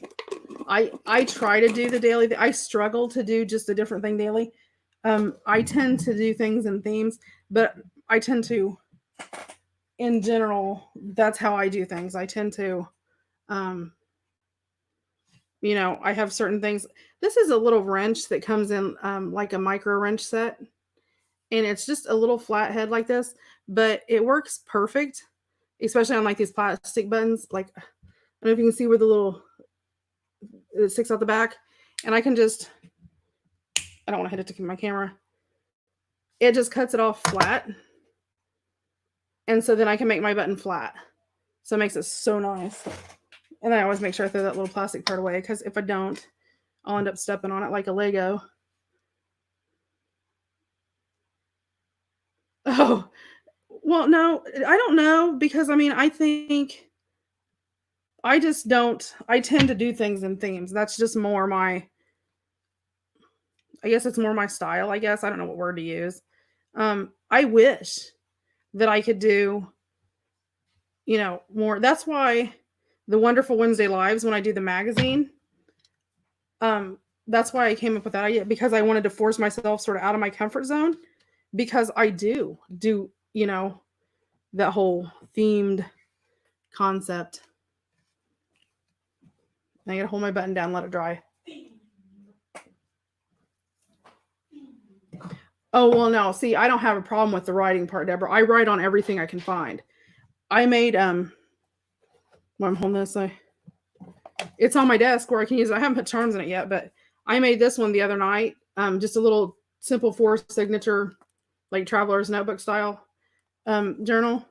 I try to do the daily. I struggle to do just a different thing daily. I tend to do things in themes, but I tend to, in general, that's how I do things. I tend to, um, I have certain things. This is a little wrench that comes in like a micro wrench set, and it's just a little flat head like this, but it works perfect, especially on like these plastic buttons. Like, I don't know if you can see where the little it sticks out the back, and I can just, I don't want to hit it to my camera. It just cuts it off flat, and so then I can make my button flat. So it makes it so nice. And then I always make sure I throw that little plastic part away, because if I don't, I'll end up stepping on it like a Lego. Oh, well, no, I don't know, because I mean, I think I just don't. I tend to do things in themes. That's just more my. I guess it's more my style. I guess I don't know what word to use. I wish that I could do, more. That's why the Wonderful Wednesday Lives, when I do the magazine, um, that's why I came up with that idea, because I wanted to force myself sort of out of my comfort zone, because I do that whole themed concept. I gotta hold my button down, let it dry. Oh, well, no. See, I don't have a problem with the writing part, Deborah. I write on everything I can find. I made well, I'm holding this. It's on my desk where I can use it. I haven't put charms in it yet, but I made this one the other night. Just a little simple 4 signature, like traveler's notebook style journal.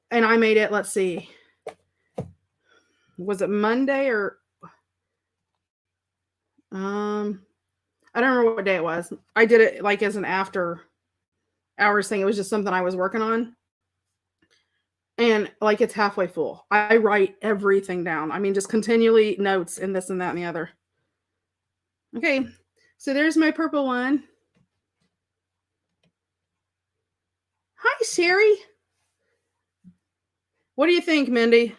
And I made it, let's see. Was it Monday or I don't remember what day it was. I did it like as an after hours thing. It was just something I was working on. And like it's halfway full. I write everything down. I mean, just continually notes and this and that and the other. Okay, so there's my purple one. Hi, Sherry. What do you think, Mindy?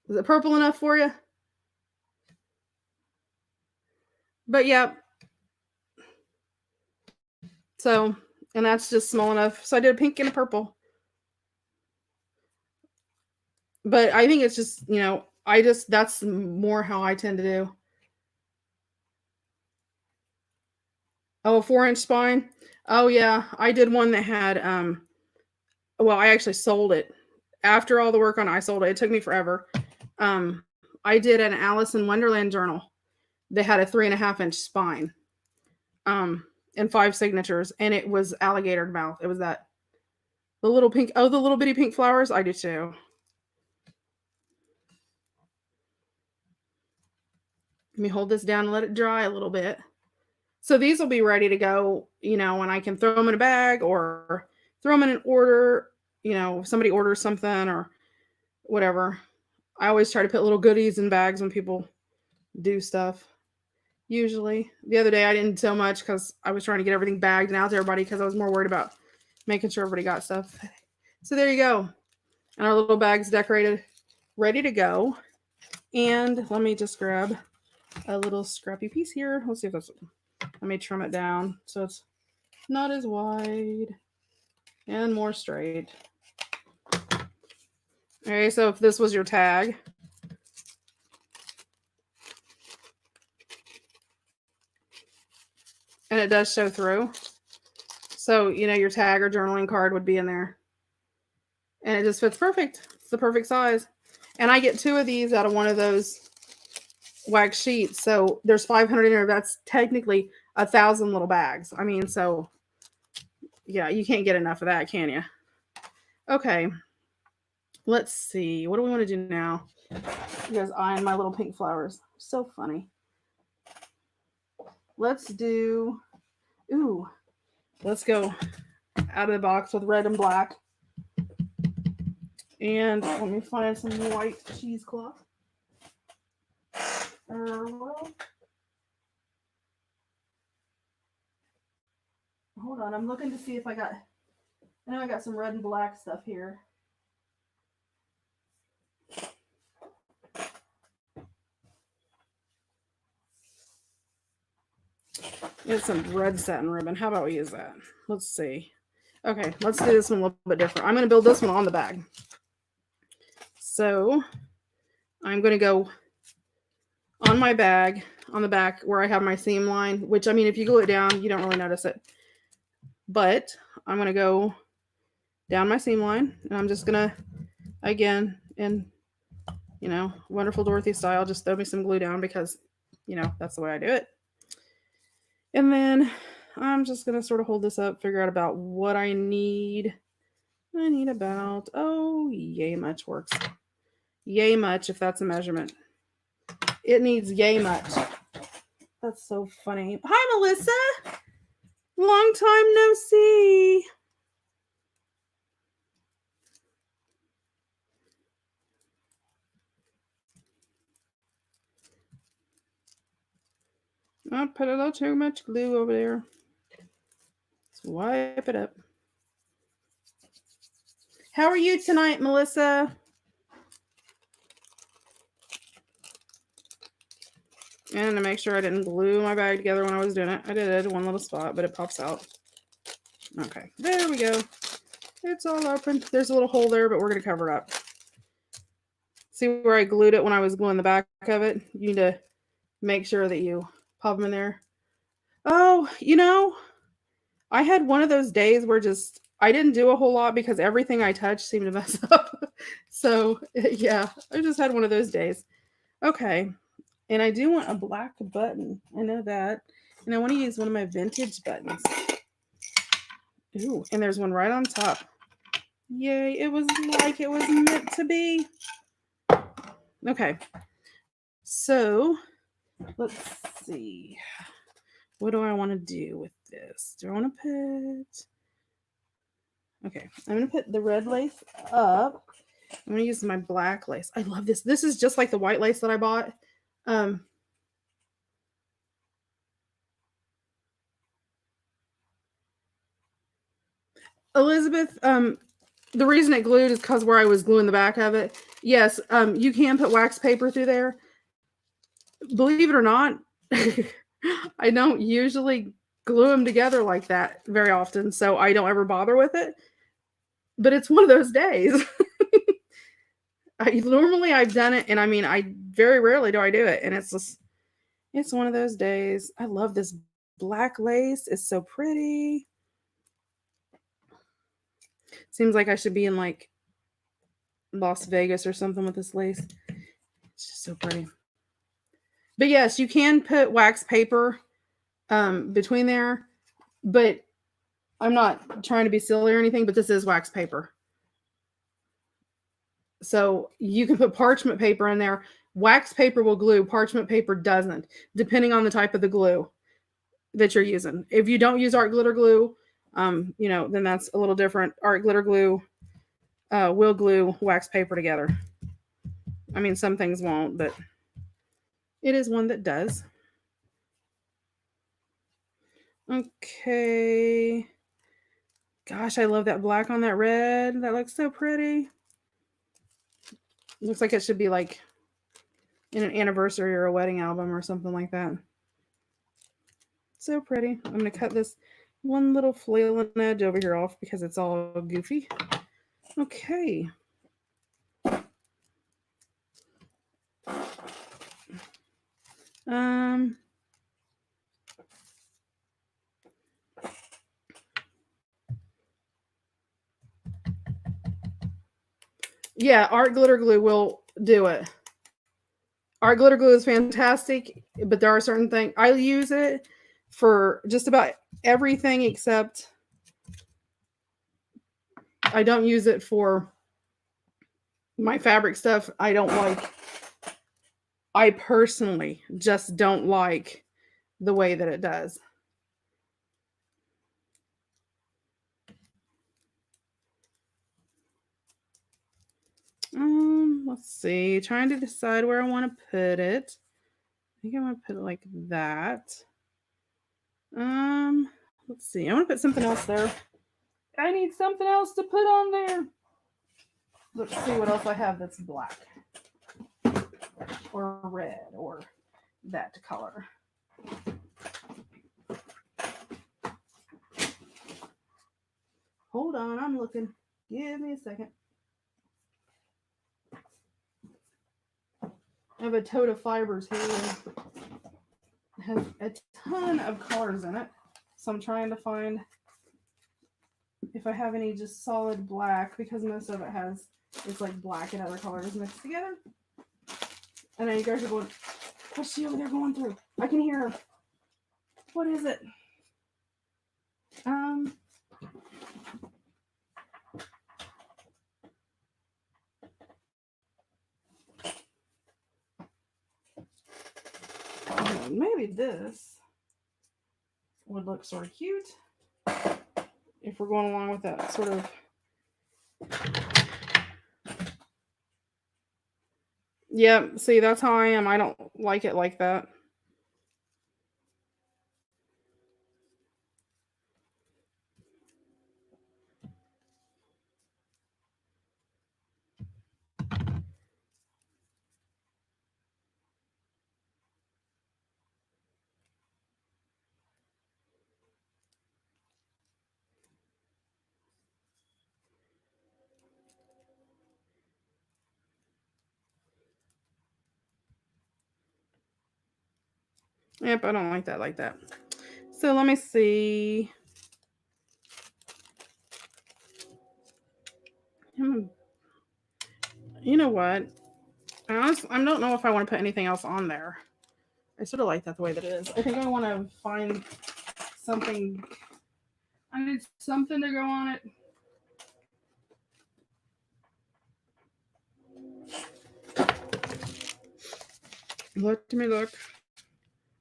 Is it purple enough for you? But yeah. So, and that's just small enough. So I did a pink and a purple. But I think it's just, that's more how I tend to do. Oh, a 4-inch spine. Oh yeah, I did one that had well, I actually sold it. After all the work on it, I sold it. It took me forever. I did an Alice in Wonderland journal. They had a 3.5-inch spine. And 5 signatures, and it was alligator mouth. It was that the little pink. Oh, the little bitty pink flowers. I do too. Let me hold this down and let it dry a little bit. So these will be ready to go, and I can throw them in a bag or throw them in an order. If somebody orders something or whatever. I always try to put little goodies in bags when people do stuff. Usually, the other day I didn't so much because I was trying to get everything bagged and out to everybody, because I was more worried about making sure everybody got stuff. So there you go. And our little bag's decorated, ready to go. And let me just grab a little scrappy piece here. Let's see if that's, let me trim it down so it's not as wide and more straight. Okay, so if this was your tag, and it does show through. So, your tag or journaling card would be in there. And it just fits perfect. It's the perfect size. And I get 2 of these out of one of those wax sheets. So there's 500 in there. That's technically 1,000 little bags. I mean, so yeah, you can't get enough of that, can you? Okay. Let's see. What do we want to do now? You guys eyeing my little pink flowers. So funny. Let's do, let's go out of the box with red and black. And let me find some white cheesecloth. Well, hold on. I'm looking to see if I know I got some red and black stuff here. Get some red satin ribbon. How about we use that? Let's see. Okay, let's do this one a little bit different. I'm going to build this one on the bag. So I'm going to go on my bag, on the back where I have my seam line, which, I mean, if you glue it down, you don't really notice it. But I'm going to go down my seam line, and I'm just going to, again, in, Wonderful Dorothy style, just throw me some glue down because, that's the way I do it. And then I'm just going to sort of hold this up, figure out about what I need. I need about, yay much works. Yay much, if that's a measurement. It needs yay much. That's so funny. Hi, Melissa. Long time no see. I put a little too much glue over there. Let's wipe it up. How are you tonight, Melissa? And to make sure I didn't glue my bag together when I was doing it, I did one little spot, but it pops out. Okay, there we go. It's all open. There's a little hole there, but we're going to cover it up. See where I glued it when I was gluing the back of it? You need to make sure that you pop them in there. Oh, I had one of those days where I didn't do a whole lot because everything I touched seemed to mess up. So, yeah, I just had one of those days. Okay. And I do want a black button. I know that. And I want to use one of my vintage buttons. Ooh, and there's one right on top. Yay, it was like it was meant to be. Okay. So, let's see. What do I want to do with this? Do I want to put... Okay, I'm going to put the red lace up. I'm going to use my black lace. I love this. This is just like the white lace that I bought. Elizabeth, the reason it glued is because where I was gluing the back of it. Yes, you can put wax paper through there. Believe it or not, I don't usually glue them together like that very often, so I don't ever bother with it. But it's one of those days. Normally I've done it, and I mean, I very rarely do I do it, and it's one of those days. I love this black lace. It's so pretty. Seems like I should be in like Las Vegas or something with this lace. It's just so pretty. But yes, you can put wax paper between there, but I'm not trying to be silly or anything, but this is wax paper. So you can put parchment paper in there. Wax paper will glue, parchment paper doesn't, depending on the type of the glue that you're using. If you don't use art glitter glue, then that's a little different. Art glitter glue will glue wax paper together. I mean, some things won't, but it is one that does. Okay. Gosh, I love that black on that red. That looks so pretty. Looks like it should be like in an anniversary or a wedding album or something like that. So pretty. I'm going to cut this one little flailing edge over here off because it's all goofy. Okay. Yeah, art glitter glue will do it. Art glitter glue is fantastic, but there are certain things I use it for just about everything except I don't use it for my fabric stuff. I personally just don't like the way that it does. Let's see. Trying to decide where I want to put it. I think I want to put it like that. Let's see. I want to put something else there. I need something else to put on there. Let's see what else I have that's black or red or that color. Hold on, I'm looking. Give me a second. I have a tote of fibers here. It has a ton of colors in it. So I'm trying to find if I have any just solid black, because most of it has, it's like black and other colors mixed together. And then you guys are going, what's she over there going through? I can hear her. What is it? Maybe this would look sort of cute if we're going along with that sort of. Yeah, see, that's how I am. I don't like it like that. Yep, I don't like that like that. So let me see. You know what? I don't know if I want to put anything else on there. I sort of like that the way that it is. I think I want to find something. I need something to go on it. Let me look.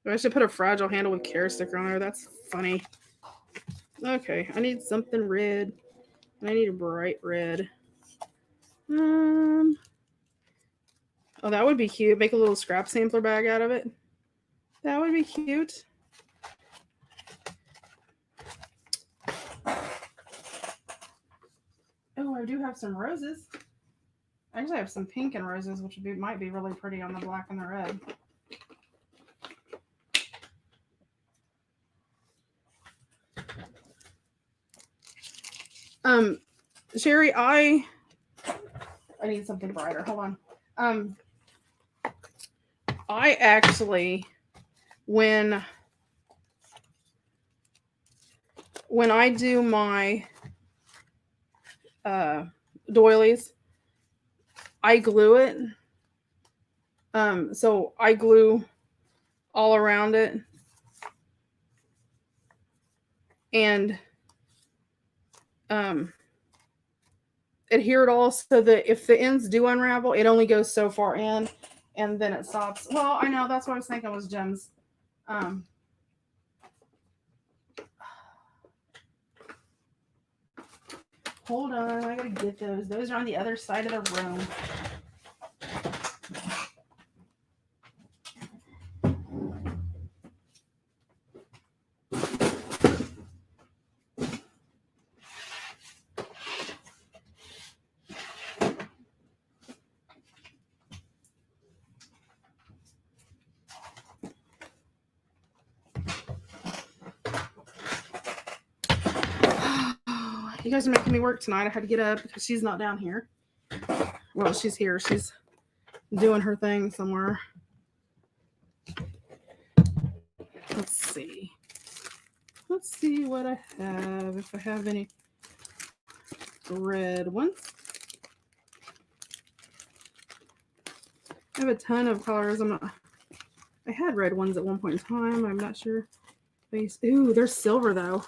I should put a fragile handle with care sticker on there. That's funny. Okay, I need something red. And I need a bright red. Oh, that would be cute. Make a little scrap sampler bag out of it. That would be cute. Oh, I do have some roses. I actually have some pink and roses, which might be really pretty on the black and the red. Sherry, I need something brighter. Hold on. I actually, when I do my doilies, I glue it. So I glue all around it, and adhere it all so that if the ends do unravel, it only goes so far in, and then it stops. Well, I know that's what I was thinking was gems. Hold on, I gotta get those. Those are on the other side of the room. You guys are making me work tonight. I had to get up because she's not down here. Well, she's here. She's doing her thing somewhere. Let's see. Let's see what I have. If I have any red ones. I have a ton of colors. I had red ones at one point in time. I'm not sure. Ooh, they're silver though.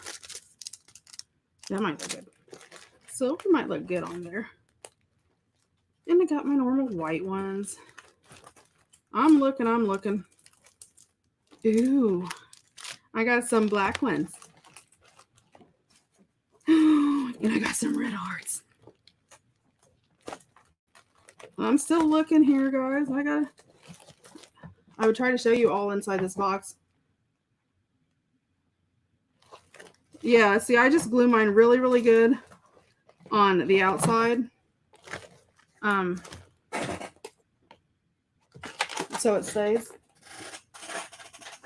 That might look good. Silver might look good on there. And I got my normal white ones. I'm looking. Ooh, I got some black ones. And I got some red hearts. I'm still looking here, guys. I would try to show you all inside this box. Yeah, see, I just glue mine really, really good on the outside. So it stays.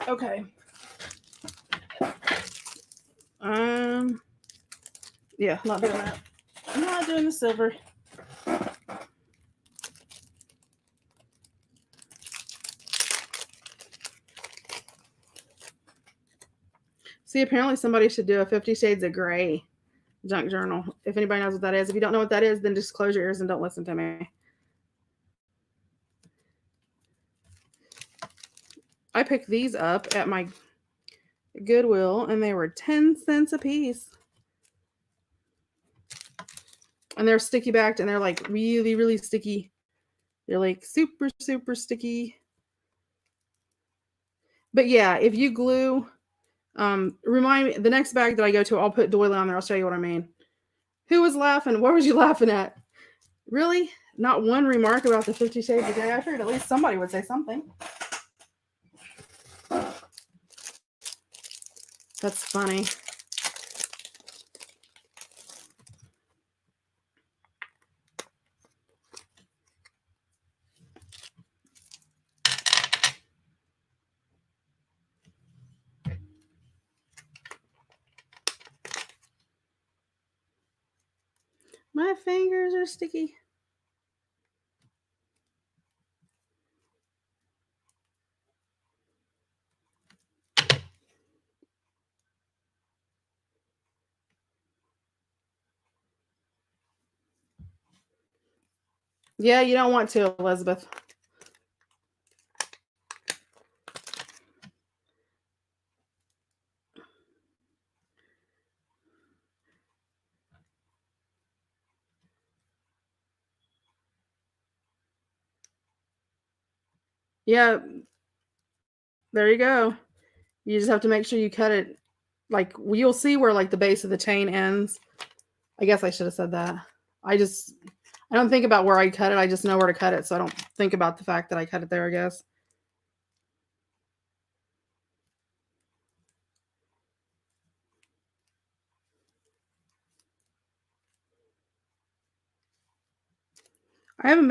Okay. Yeah, not doing that. I'm not doing the silver. See, apparently somebody should do a 50 Shades of Grey junk journal. If anybody knows what that is. If you don't know what that is, then just close your ears and don't listen to me. I picked these up at my Goodwill, and they were 10 cents a piece. And they're sticky backed, and they're like really, really sticky. They're like super, super sticky. But yeah, if you glue, remind me, the next bag that I go to, I'll put doily on there. I'll show you what I mean. Who was laughing? What was you laughing at? Really? Not one remark about the 50 Shades of Grey? I figured at least somebody would say something. That's funny. My fingers are sticky. Yeah, you don't want to, Elizabeth. Yeah, there you go. You just have to make sure you cut it. Like, you'll see where like the base of the chain ends. I guess I should have said that. I don't think about where I cut it. I just know where to cut it, so I don't think about the fact that I cut it there, I guess. I've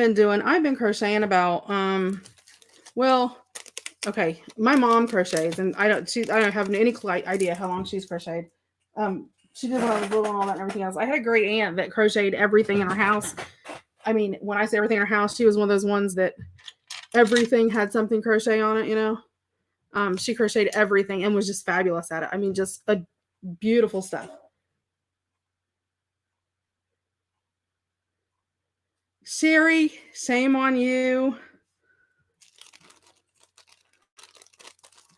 been crocheting about well, okay, my mom crochets, and I don't have any idea how long she's crocheted. She did when I was little and all that and everything else. I had a great aunt that crocheted everything in her house. I mean, when I say everything in her house, she was one of those ones that everything had something crochet on it, you know. She crocheted everything and was just fabulous at it. I mean, just a beautiful stuff. Sherry, shame on you.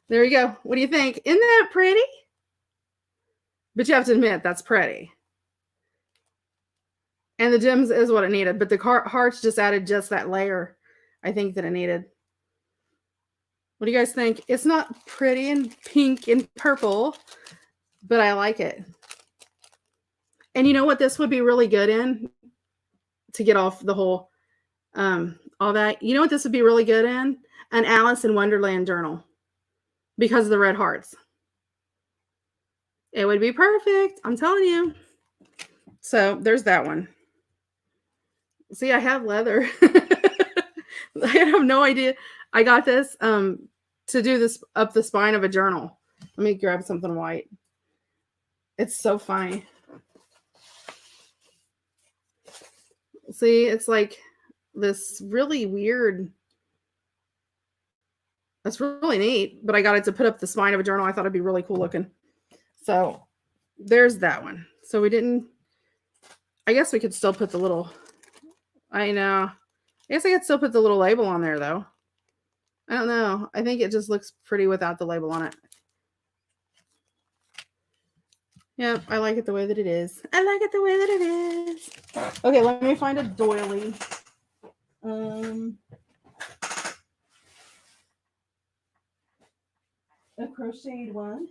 There you go. What do you think? Isn't that pretty? But you have to admit, that's pretty. And the gems is what it needed. But the hearts just added just that layer, I think, that it needed. What do you guys think? It's not pretty and pink and purple, but I like it. And you know what this would be really good in? To get off the whole, all that. You know what this would be really good in? An Alice in Wonderland journal. Because of the red hearts. It would be perfect. I'm telling you. So there's that one. See, I have leather. I have no idea. I got this to do this up the spine of a journal. Let me grab something white. It's so funny. See, it's like this really weird. That's really neat, but I got it to put up the spine of a journal. I thought it'd be really cool looking. So there's that one. So we didn't. I guess we could still put the little. I know. I guess I could still put the little label on there though. I don't know. I think it just looks pretty without the label on it. Yep, I like it the way that it is. I like it the way that it is. Okay, let me find a doily. A crocheted one.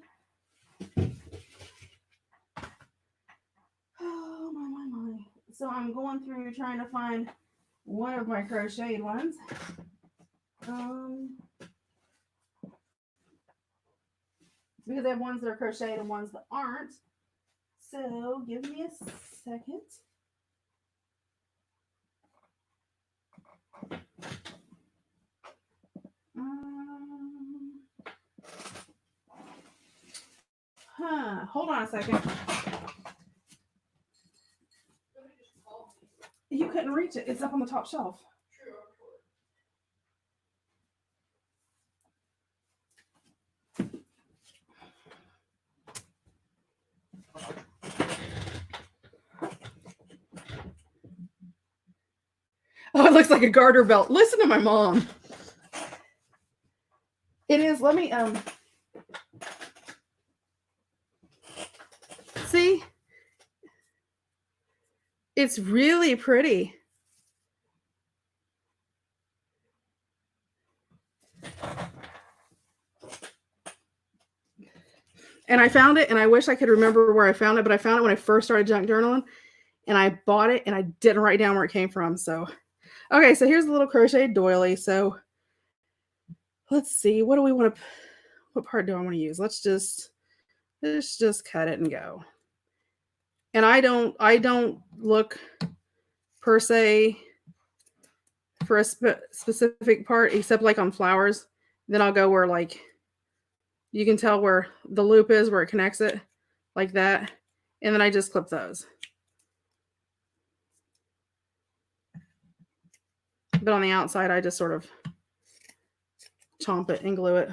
Oh my. So I'm going through trying to find one of my crocheted ones. Because I have ones that are crocheted and ones that aren't. So give me a second. Hold on a second. You couldn't reach it. It's up on the top shelf. Oh, it looks like a garter belt. Listen to my mom. It is. Let me see. It's really pretty. And I found it, and I wish I could remember where I found it, but I found it when I first started junk journaling, and I bought it, and I didn't write down where it came from. So, okay, so here's a little crocheted doily. So, let's see. What do we want to? What part do I want to use? Let's just cut it and go. And I don't look per se for a specific part, except like on flowers. Then I'll go where like you can tell where the loop is, where it connects it, like that. And then I just clip those. But on the outside, I just sort of chomp it and glue it.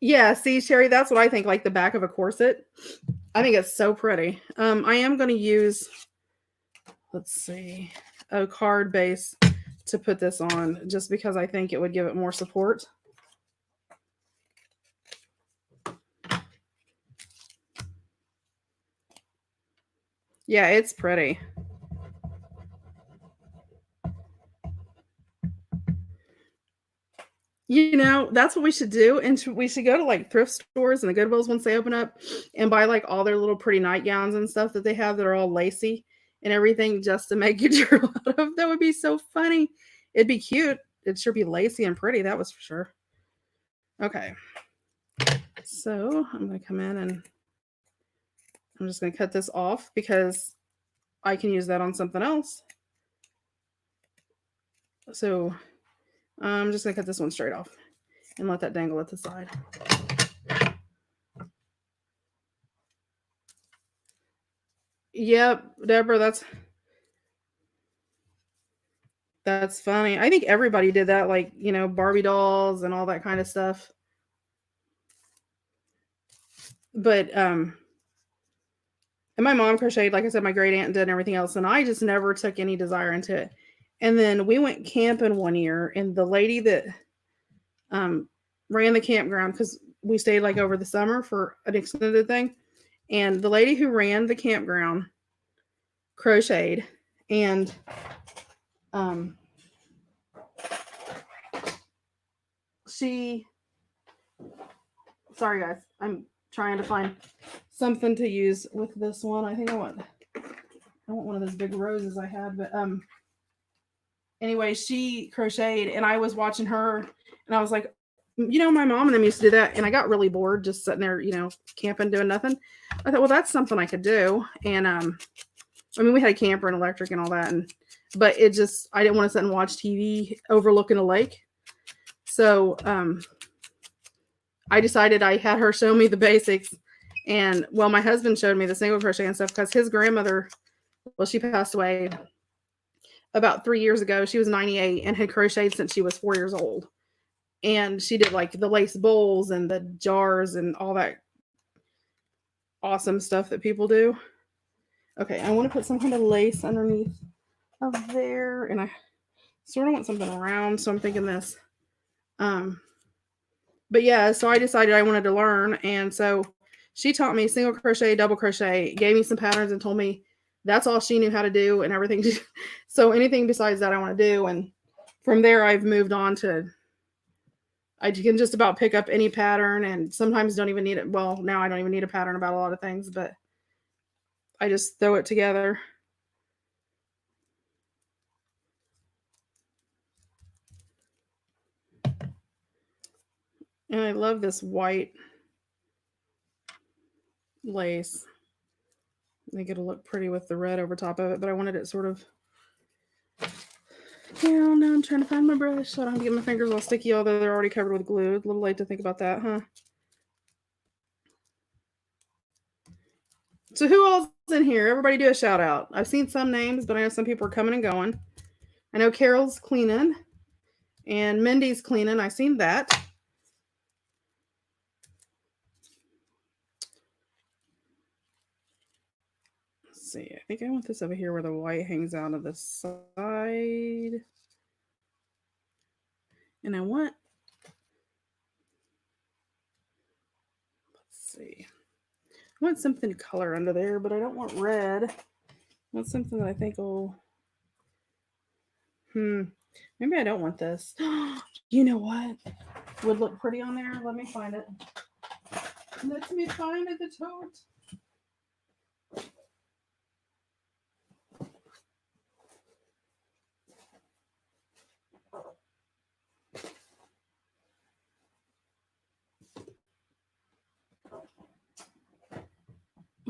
Yeah, see, Sherry, that's what I think, like the back of a corset. I think it's so pretty. I am going to use, let's see, a card base to put this on, just because I think it would give it more support. Yeah, it's pretty. You know, that's what we should do. And we should go to like thrift stores and the Goodwills once they open up and buy like all their little pretty nightgowns and stuff that they have that are all lacy and everything just to make your journal out of. That would be so funny. It'd be cute. It should be lacy and pretty. That was for sure. Okay. So I'm going to come in and I'm just going to cut this off because I can use that on something else. So I'm just going to cut this one straight off and let that dangle at the side. Yep, Deborah, that's funny. I think everybody did that, like, you know, Barbie dolls and all that kind of stuff. But and my mom crocheted, like I said, my great aunt did and everything else, and I just never took any desire into it. And then we went camping one year, and the lady that ran the campground, because we stayed like over the summer for an extended thing, and the lady who ran the campground crocheted, and sorry guys, I'm trying to find something to use with this one. I think I want one of those big roses I had, but anyway, she crocheted and I was watching her and I was like, you know, my mom and them used to do that, and I got really bored just sitting there, you know, camping, doing nothing. I thought, well, that's something I could do. And I mean, we had a camper and electric and all that, but it just, I didn't want to sit and watch TV overlooking a lake. So I decided I had her show me the basics. And well, my husband showed me the single crochet and stuff because his grandmother, well, she passed away about 3 years ago. She was 98 and had crocheted since she was 4 years old. And she did like the lace bowls and the jars and all that awesome stuff that people do. Okay, I want to put some kind of lace underneath of there, and I sort of want something round, so I'm thinking this. But yeah, so I decided I wanted to learn, and so she taught me single crochet, double crochet, gave me some patterns, and told me that's all she knew how to do and everything. So anything besides that I want to do, and from there I've moved on to, I can just about pick up any pattern, and sometimes don't even need it. Well, now I don't even need a pattern about a lot of things, but I just throw it together. And I love this white lace. I think it'll look pretty with the red over top of it, but I wanted it sort of down. Now I'm trying to find my brush so I don't have to get my fingers all sticky, although they're already covered with glue. A little late to think about that, huh? So who all's in here? Everybody do a shout out. I've seen some names, but I know some people are coming and going. I know Carol's cleaning and Mindy's cleaning. I've seen that. Let's see. I think I want this over here where the white hangs out of the side. And I want, let's see. I want something color under there, but I don't want red. I want something that I think will, maybe I don't want this. You know what would look pretty on there? Let me find it. Let me find it, the tote.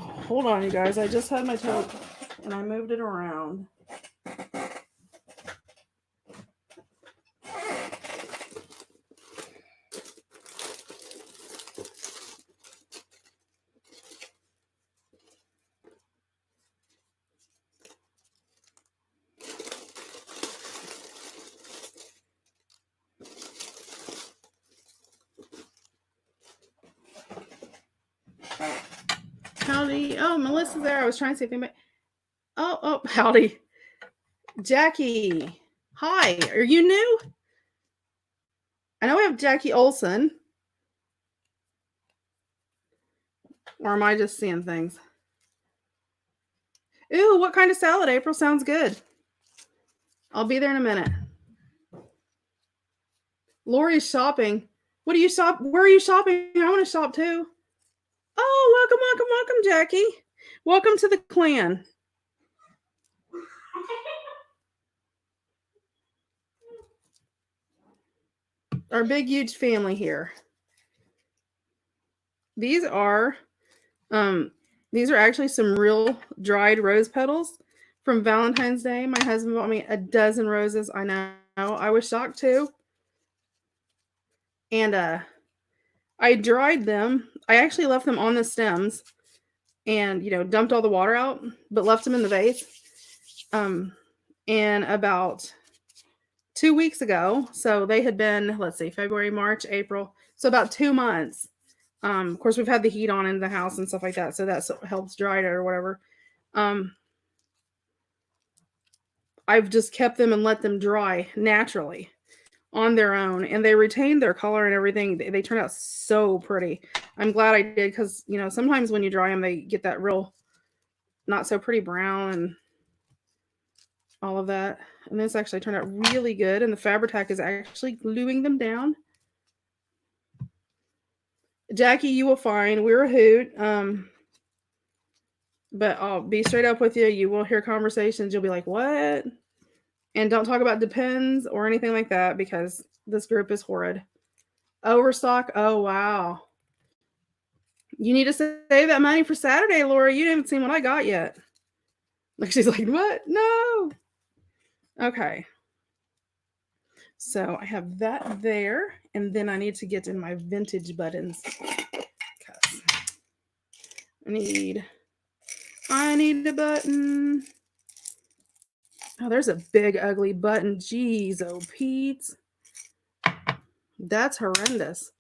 Hold on, you guys. I just had my tote and I moved it around. Howdy. Oh, Melissa's there. I was trying to see if anybody. Oh, howdy. Jackie. Hi. Are you new? I know we have Jackie Olson. Or am I just seeing things? Ooh, what kind of salad, April? Sounds good. I'll be there in a minute. Lori's shopping. What do you shop? Where are you shopping? I want to shop too. Oh, welcome, Jackie. Welcome to the clan. Our big, huge family here. These are actually some real dried rose petals from Valentine's Day. My husband bought me a dozen roses. I know. I was shocked too. And I dried them. I actually left them on the stems and, dumped all the water out, but left them in the vase. And about 2 weeks ago, so they had been, let's see, February, March, April, so about 2 months. Of course, we've had the heat on in the house and stuff like that, so that helps dry it or whatever. I've just kept them and let them dry naturally on their own, and they retained their color and everything. They turned out so pretty. I'm glad I did because, sometimes when you dry them, they get that real not so pretty brown and all of that. And this actually turned out really good, and the Fabri-Tac is actually gluing them down. Jackie, you will find we're a hoot. But I'll be straight up with you. You will hear conversations. You'll be like, what? And don't talk about depends or anything like that because this group is horrid. Overstock? Oh, wow. You need to save that money for Saturday, Laura. You haven't seen what I got yet. Like, she's like, what? No. Okay. So I have that there. And then I need to get in my vintage buttons. Because I need a button. Oh, there's a big, ugly button. Jeez, oh, Pete. That's horrendous.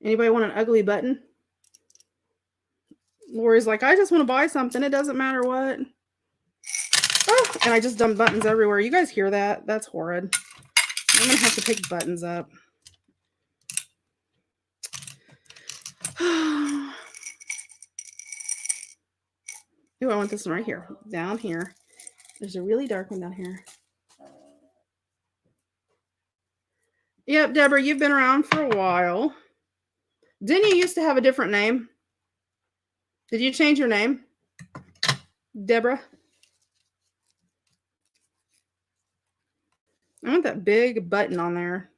Anybody want an ugly button? Lori's like, I just want to buy something. It doesn't matter what. Oh, and I just dumped buttons everywhere. You guys hear that? That's horrid. I'm going to have to pick buttons up. Ooh, I want this one right here. Down here. There's a really dark one down here. Yep, Deborah, you've been around for a while. Didn't you used to have a different name? Did you change your name? Deborah? I want that big button on there.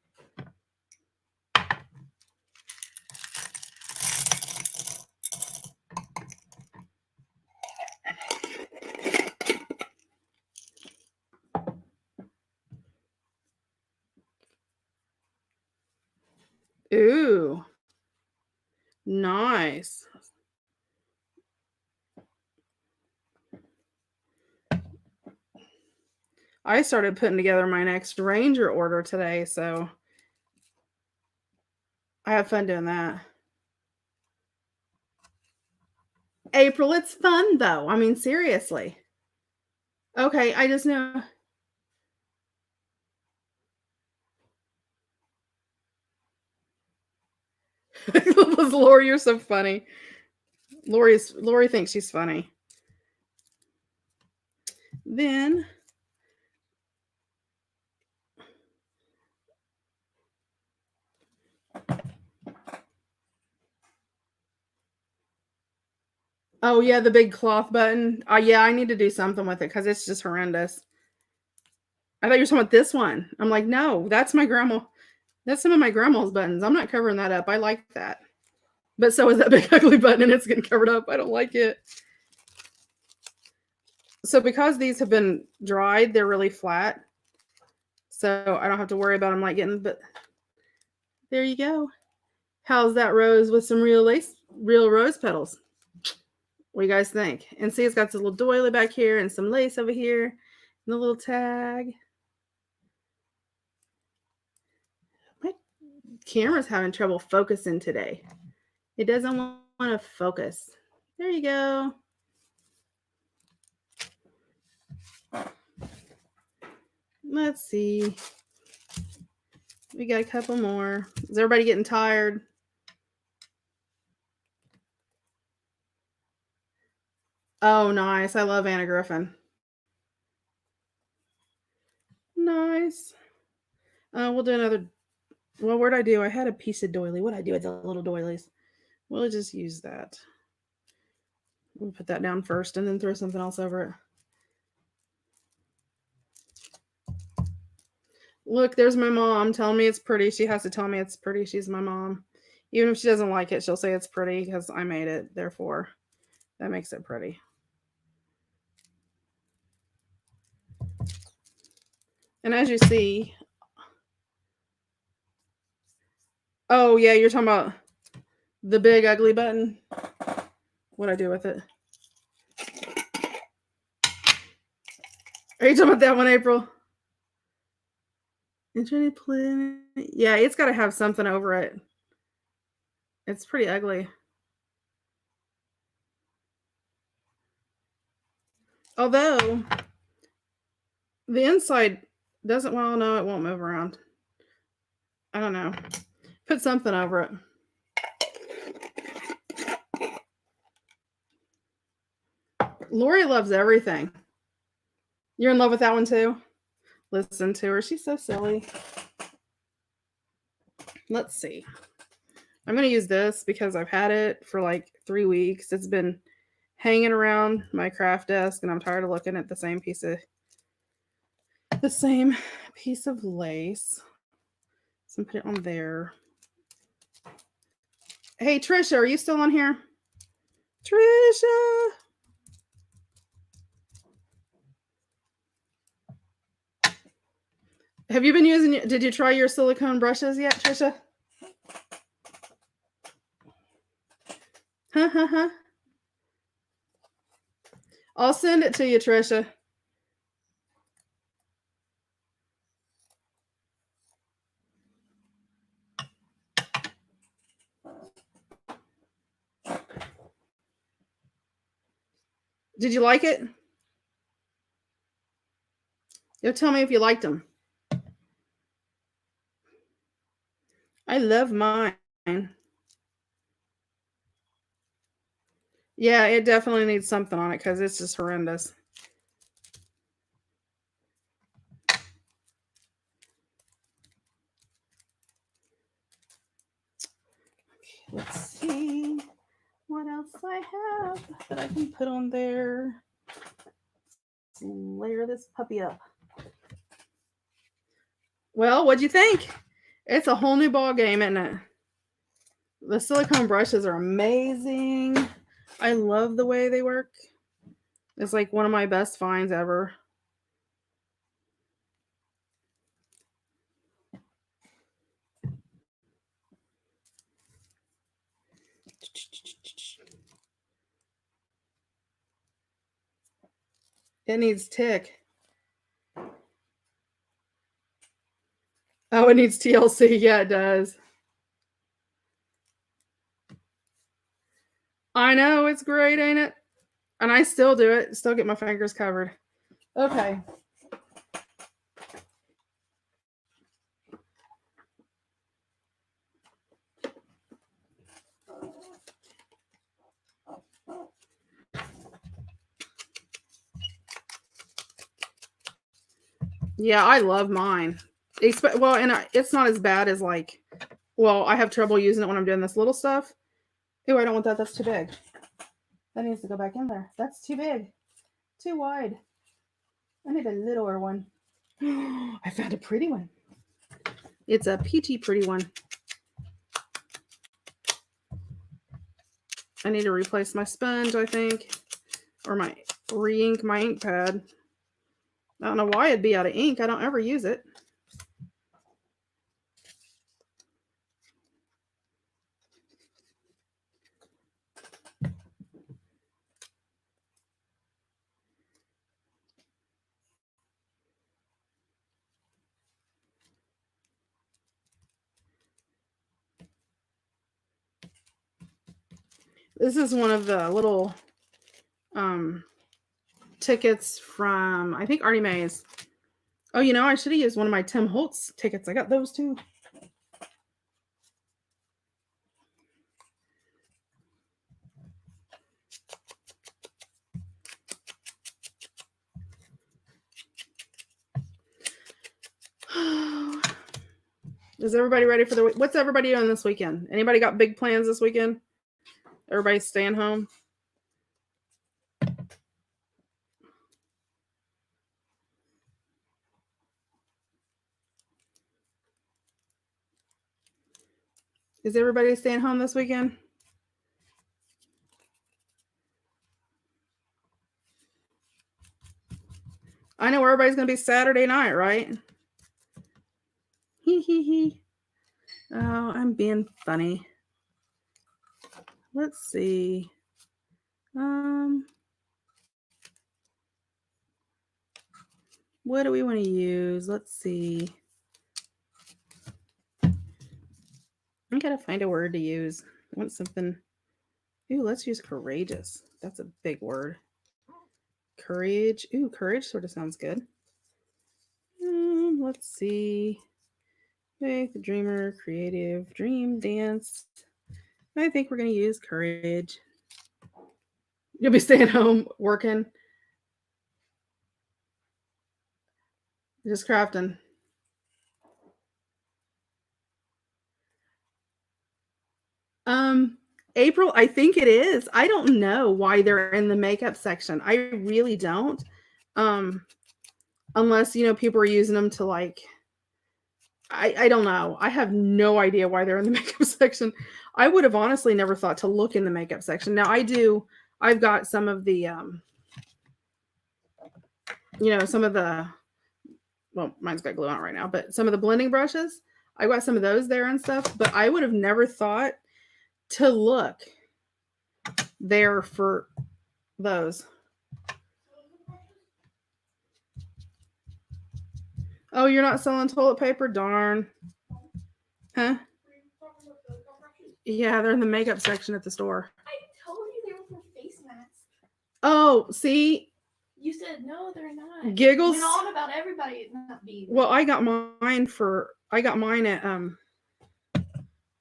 Ooh, nice. I started putting together my next Ranger order today, so I have fun doing that. April, it's fun though. I mean, seriously. Okay, I just know. Lori, you're so funny. Lori thinks she's funny. Then oh yeah, the big cloth button. Yeah, I need to do something with it because it's just horrendous. I thought you were talking about this one. I'm like, no, that's my grandma. That's some of my grandma's buttons. I'm not covering that up. I like that. But so is that big ugly button and it's getting covered up. I don't like it. So because these have been dried, they're really flat. So I don't have to worry about them like getting, but there you go. How's that rose with some real rose petals? What do you guys think? And see, it's got this little doily back here and some lace over here and a little tag. My camera's having trouble focusing today. It doesn't want to focus. There you go. Let's see. We got a couple more. Is everybody getting tired? Oh, nice. I love Anna Griffin. Nice. We'll do another. Well, what'd I do? I had a piece of doily. What'd I do with the little doilies? We'll just use that. We'll put that down first and then throw something else over it. Look, there's my mom telling me it's pretty. She has to tell me it's pretty. She's my mom. Even if she doesn't like it, she'll say it's pretty because I made it. Therefore, that makes it pretty. And as you see, oh yeah, you're talking about the big ugly button. What'd I do with it? Are you talking about that one, April? Yeah, it's got to have something over it. It's pretty ugly. Although the inside doesn't, well, no, it won't move around. I don't know. Put something over it. Lori loves everything. You're in love with that one too? Listen to her. She's so silly. Let's see. I'm going to use this because I've had it for like 3 weeks. It's been hanging around my craft desk and I'm tired of looking at the same piece of lace. So I'm put it on there. Hey Trisha, are you still on here? Trisha. Have you been using, did you try your silicone brushes yet, Trisha? Huh. I'll send it to you, Trisha. Did you like it? You'll tell me if you liked them. I love mine. Yeah, it definitely needs something on it because it's just horrendous. Let's see what else I have that I can put on there. Let's layer this puppy up. Well, what'd you think? It's a whole new ball game, isn't it? The silicone brushes are amazing. I love the way they work. It's like one of my best finds ever. It needs tick. Oh, it needs TLC. Yeah, it does. I know, it's great, ain't it? And I still do it. Still get my fingers covered. Okay. Yeah, I love mine. Well, and it's not as bad as like, well, I have trouble using it when I'm doing this little stuff. Ew, I don't want that. That's too big. That needs to go back in there. That's too big. Too wide. I need a littler one. I found a pretty one. It's a peachy pretty one. I need to replace my sponge, I think. Or my re-ink my ink pad. I don't know why it'd be out of ink. I don't ever use it. This is one of the little tickets from, I think, Artie Mays. Oh, you know, I should have used one of my Tim Holtz tickets. I got those too. Is everybody ready for the week? What's everybody doing this weekend? Anybody got big plans this weekend? Everybody's staying home? Is everybody staying home this weekend? I know everybody's going to be Saturday night, right? Hee hee hee. Oh, I'm being funny. Let's see. What do we want to use? Let's see. I gotta find a word to use. I want something. Ooh, let's use courageous. That's a big word. Courage. Ooh, courage sort of sounds good. Let's see. Faith, dreamer, creative, dream, dance. I think we're gonna use courage. You'll be staying home working. Just crafting. April, I think it is. I don't know why they're in the makeup section. I really don't. Unless, you know, people are using them to like, I don't know. I have no idea why they're in the makeup section. I would have honestly never thought to look in the makeup section. Now I've got some of the, you know, some of the, well, mine's got glue on it right now, but some of the blending brushes, I got some of those there and stuff, but I would have never thought to look there for those. Oh, you're not selling toilet paper? Darn. Huh? Yeah, they're in the makeup section at the store. I told you they were for face masks. Oh, see? You said no, they're not. Giggles. You went on about everybody not being. Well, I got mine at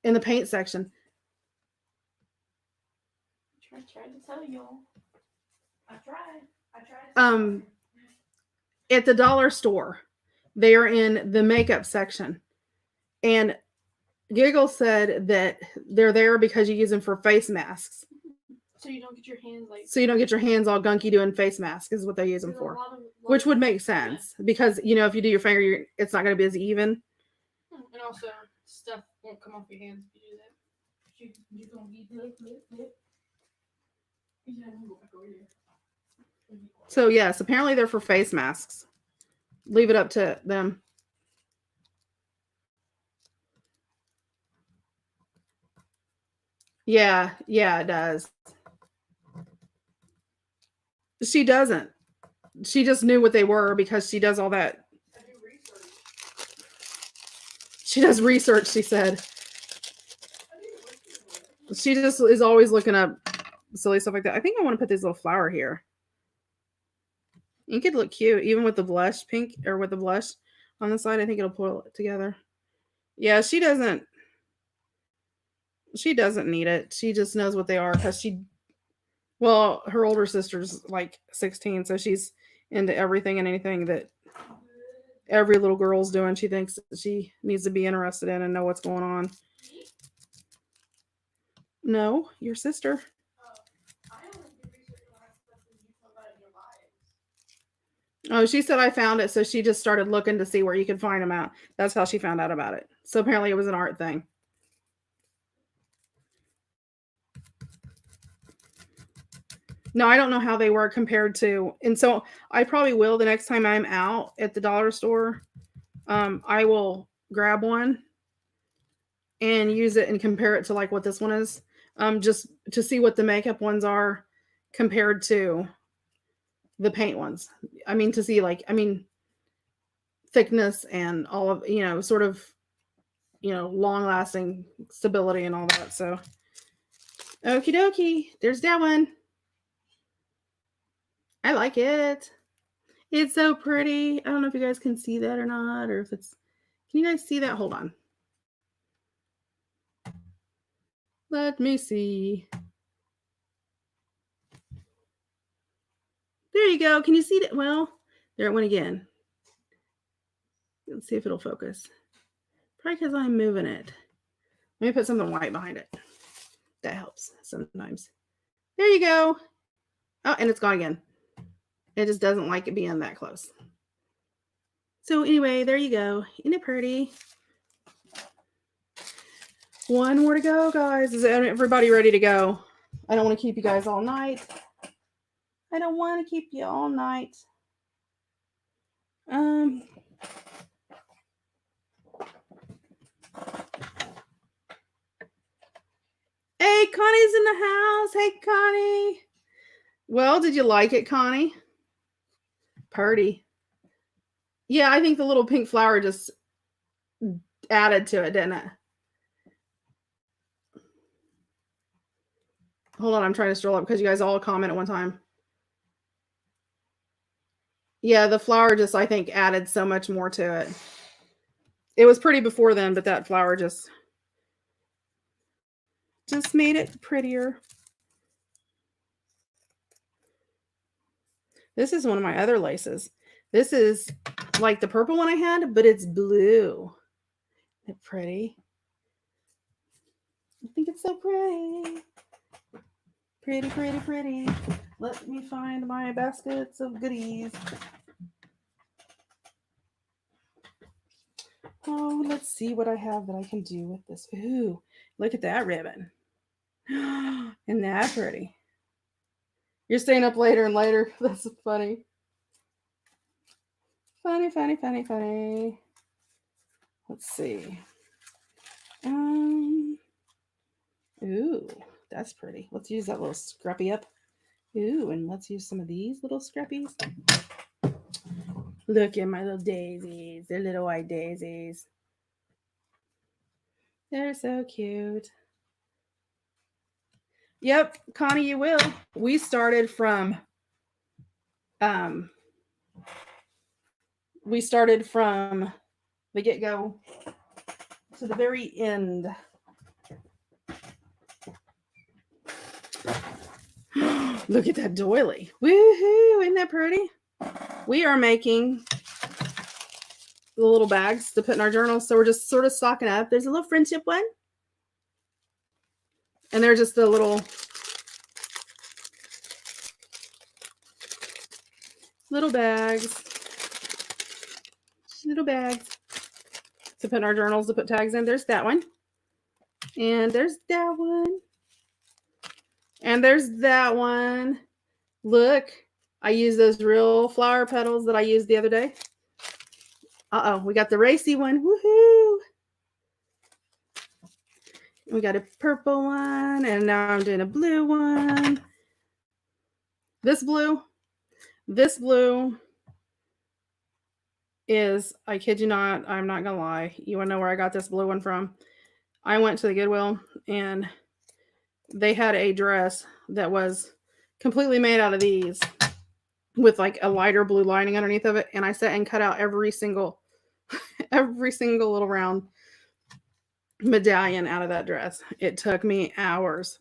in the paint section. I tried to tell y'all. I tried. At the dollar store, they are in the makeup section, and Giggle said that they're there because you use them for face masks. So you don't get your hands like. So you don't get your hands all gunky doing face masks is what they use them for. Which would make sense because, you know, if you do your finger, it's not going to be as even. And also, stuff won't come off your hands if you do that. You're going to be flip. Yeah, I'm going to go back over here. So, yes, apparently they're for face masks. Leave it up to them. Yeah, it does. She doesn't. She just knew what they were because she does all that. I do research. She does research, she said. She just is always looking up silly stuff like that. I think I want to put this little flower here. It could look cute, even with the blush pink or with the blush on the side. I think it'll pull it together. Yeah, she doesn't need it. She just knows what they are because her older sister's like 16, so she's into everything and anything that every little girl's doing. She thinks she needs to be interested in and know what's going on. No, your sister. Oh, she said I found it, so she just started looking to see where you could find them out. That's how she found out about it. So apparently it was an art thing. No, I don't know how they work compared to, and so I probably will the next time I'm out at the dollar store. I will grab one and use it and compare it to like what this one is, just to see what the makeup ones are compared to the paint ones. I mean, to see thickness and all of, sort of, long lasting stability and all that. So, okie dokie, there's that one. I like it. It's so pretty. I don't know if you guys can see that or not, or if it's, can you guys see that? Hold on. Let me see. There you go. Can you see that? Well, there it went again. Let's see if it'll focus. Probably because I'm moving it. Let me put something white behind it. That helps sometimes. There you go. Oh, and it's gone again. It just doesn't like it being that close. So anyway, there you go. Isn't it pretty? One more to go, guys. Is everybody ready to go? I don't want to keep you guys all night. I don't want to keep you all night. Hey, Connie's in the house. Hey, Connie. Well, did you like it, Connie? Purdy. Yeah, I think the little pink flower just added to it, didn't it? Hold on, I'm trying to scroll up because you guys all comment at one time. Yeah, the flower just, I think, added so much more to it. It was pretty before then, but that flower just made it prettier. This is one of my other laces. This is like the purple one I had, but it's blue. Isn't it pretty? I think it's so pretty. Pretty, pretty, pretty. Let me find my baskets of goodies. Oh, let's see what I have that I can do with this. Ooh, look at that ribbon. Isn't that pretty? You're staying up later and later. That's funny. Funny, funny, funny, funny. Let's see. Ooh, that's pretty. Let's use that little scrappy up. Ooh, and let's use some of these little scrappies. Look at my little daisies. They're little white daisies. They're so cute. Yep, Connie, you will. We started from the get-go to the very end. Look at that doily. Woohoo! Isn't that pretty? We are making the little bags to put in our journals. So we're just sort of stocking up. There's a little friendship one. And they're just the little little bags. Little bags to put in our journals to put tags in. There's that one. And there's that one. And there's that one. Look, I used those real flower petals that I used the other day. Uh-oh, we got the racy one. Woohoo! We got a purple one, and now I'm doing a blue one. This blue is, I kid you not, I'm not gonna lie. You wanna know where I got this blue one from? I went to the Goodwill, and they had a dress that was completely made out of these with like a lighter blue lining underneath of it, and I sat and cut out every single little round medallion out of that dress. It took me hours.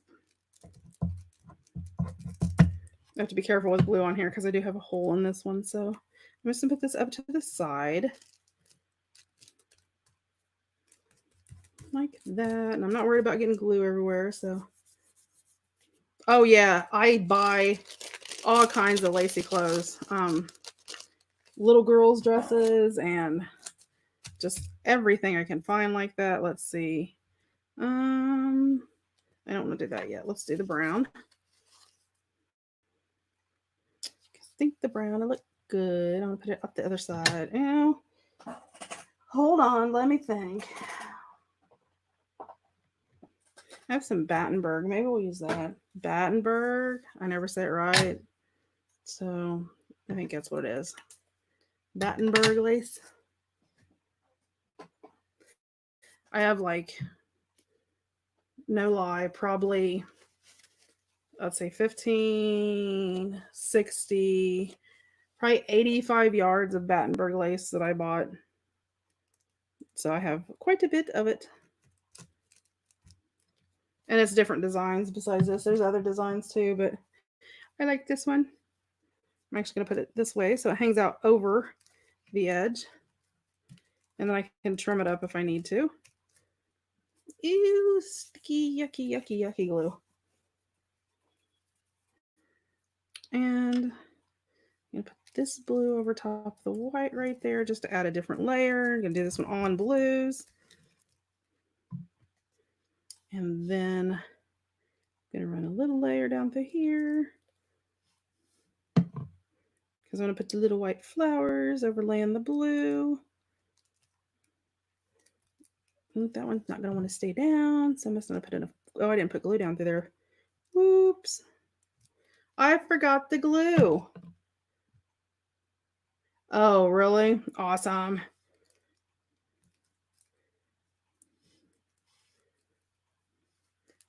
I have to be careful with blue on here because I do have a hole in this one, so I'm just gonna put this up to the side like that, and I'm not worried about getting glue everywhere. So oh yeah, I buy all kinds of lacy clothes, little girls dresses and just everything I can find like that. Let's see. I don't want to do that yet. Let's do the brown. I think the brown will look good. I'm gonna put it up the other side. Ew. Hold on, let me think. I have some Battenberg. Maybe we'll use that. Battenberg. I never say it right. So I think that's what it is. Battenberg lace. I have like, no lie, probably, let's say 15, 60, probably 85 yards of Battenberg lace that I bought. So I have quite a bit of it. And it's different designs besides this. There's other designs too, but I like this one. I'm actually going to put it this way so it hangs out over the edge. And then I can trim it up if I need to. Ew, sticky, yucky, yucky, yucky glue. And I'm going to put this blue over top of the white right there just to add a different layer. I'm going to do this one all in blues. And then I'm going to run a little layer down through here. Because I'm going to put the little white flowers overlaying the blue. That one's not going to want to stay down. So I'm just going to put in I didn't put glue down through there. Whoops. I forgot the glue. Oh, really? Awesome.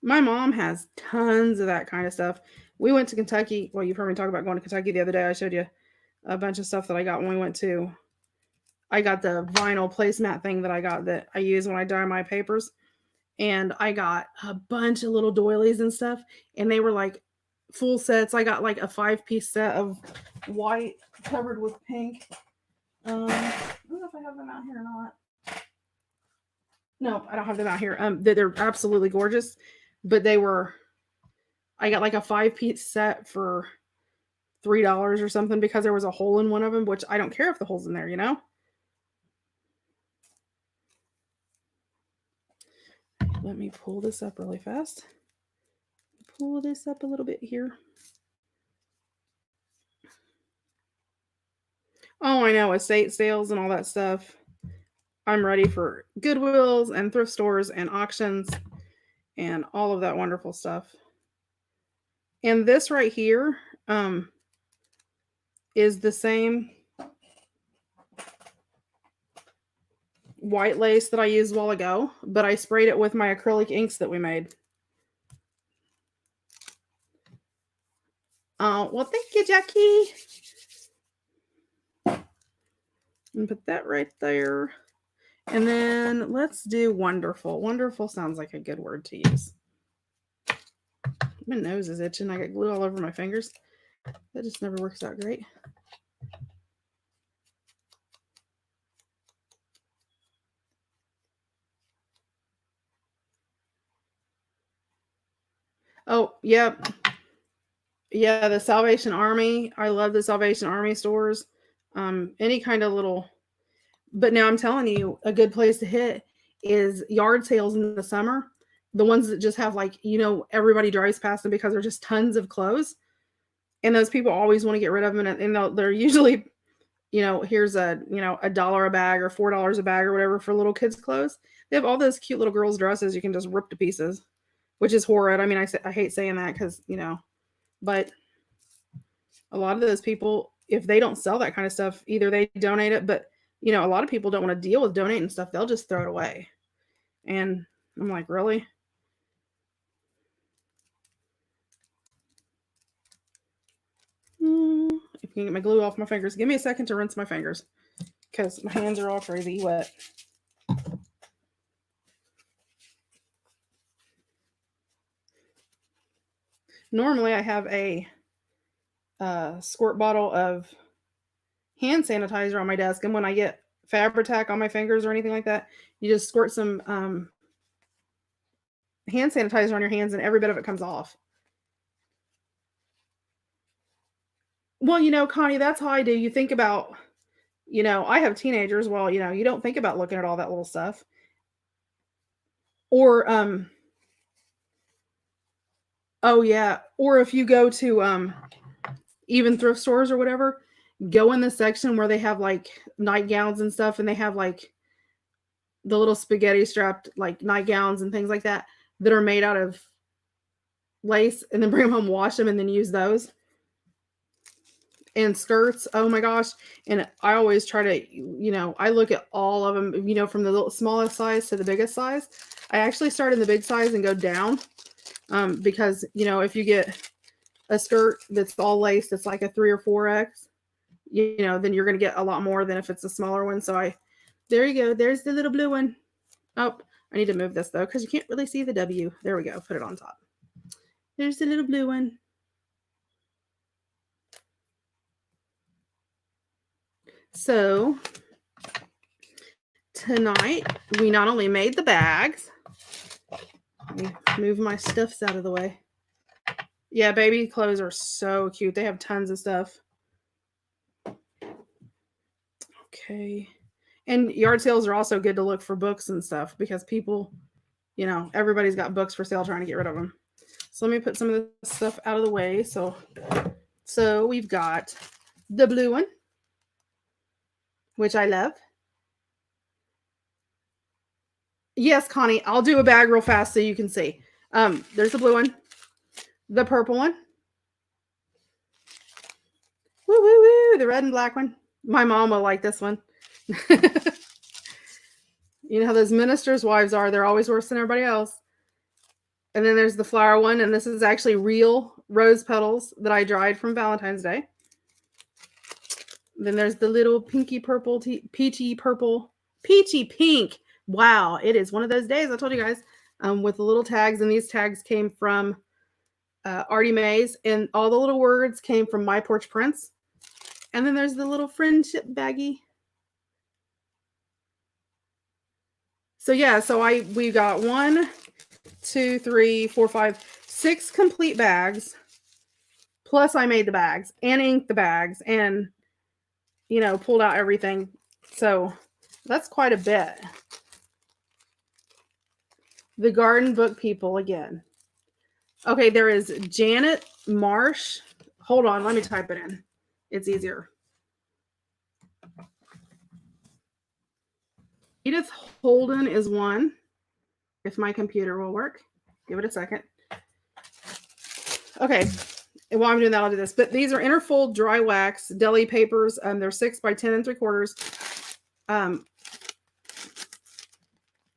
My mom has tons of that kind of stuff. We went to Kentucky. Well, you've heard me talk about going to Kentucky the other day. I showed you a bunch of stuff that I got when we went to. I got the vinyl placemat thing that I got that I use when I dye my papers. And I got a bunch of little doilies and stuff. And they were like full sets. I got like a 5-piece set of white covered with pink. I don't know if I have them out here or not. No, I don't have them out here. They're absolutely gorgeous. But I got like a 5-piece set for $3 or something because there was a hole in one of them, which I don't care if the hole's in there, you know? Let me pull this up really fast. Pull this up a little bit here. Oh, I know, estate sales and all that stuff. I'm ready for Goodwills and thrift stores and auctions and all of that wonderful stuff. And this right here is the same white lace that I used a while ago, but I sprayed it with my acrylic inks that we made. Well, thank you, Jackie. And put that right there. And then let's do wonderful. Wonderful sounds like a good word to use. My nose is itching. I got glue all over my fingers. That just never works out great. Oh, yep. Yeah, the Salvation Army. I love the Salvation Army stores. Any kind of little. But now I'm telling you, a good place to hit is yard sales in the summer. The ones that just have like, everybody drives past them because they're just tons of clothes. And those people always want to get rid of them. And they're usually, here's $1 a bag or $4 a bag or whatever for little kids' clothes. They have all those cute little girls' dresses you can just rip to pieces, which is horrid. I mean, I hate saying that because, but a lot of those people, if they don't sell that kind of stuff, either they donate it, but a lot of people don't want to deal with donating stuff. They'll just throw it away. And I'm like, really? If you can get my glue off my fingers, give me a second to rinse my fingers because my hands are all crazy wet. Normally I have a squirt bottle of hand sanitizer on my desk, and when I get Fabri-Tac on my fingers or anything like that, you just squirt some hand sanitizer on your hands and every bit of it comes off. Well, Connie, that's how I do. You think about, I have teenagers. Well, you don't think about looking at all that little stuff. Or, oh yeah. Or if you go to, even thrift stores or whatever, go in the section where they have like nightgowns and stuff, and they have like the little spaghetti strapped like nightgowns and things like that are made out of lace, and then bring them home, wash them, and then use those. And skirts, oh my gosh. And I always try to, I look at all of them, from the smallest size to the biggest size. I actually start in the big size and go down, because, if you get a skirt that's all lace, that's like a 3 or 4X, then you're going to get a lot more than if it's a smaller one. So there you go. There's the little blue one. Oh, I need to move this though, because you can't really see the W. There we go. Put it on top. There's the little blue one. So tonight we not only made the bags. Let me move my stuffs out of the way. Yeah, baby clothes are so cute. They have tons of stuff. Okay. And yard sales are also good to look for books and stuff because people, everybody's got books for sale trying to get rid of them. So let me put some of this stuff out of the way. So we've got the blue one, which I love. Yes, Connie, I'll do a bag real fast so you can see. There's the blue one, the purple one, woo woo woo, the red and black one. My mom will like this one. You know how those ministers' wives are. They're always worse than everybody else. And then there's the flower one, and this is actually real rose petals that I dried from Valentine's Day. Then there's the little pinky purple, peachy pink. Wow, it is one of those days, I told you guys, with the little tags. And these tags came from Artie Mae's, and all the little words came from My Porch Prints. And then there's the little friendship baggie. So yeah, we got 1, 2, 3, 4, 5, 6 complete bags. Plus I made the bags and inked the bags and, pulled out everything. So that's quite a bit. The garden book people again. Okay, there is Janet Marsh. Hold on, let me type it in. It's easier. Edith Holden is one. If my computer will work. Give it a second. Okay. And while I'm doing that, I'll do this. But these are interfold dry wax deli papers. They're 6 by 10 3/4. Oh,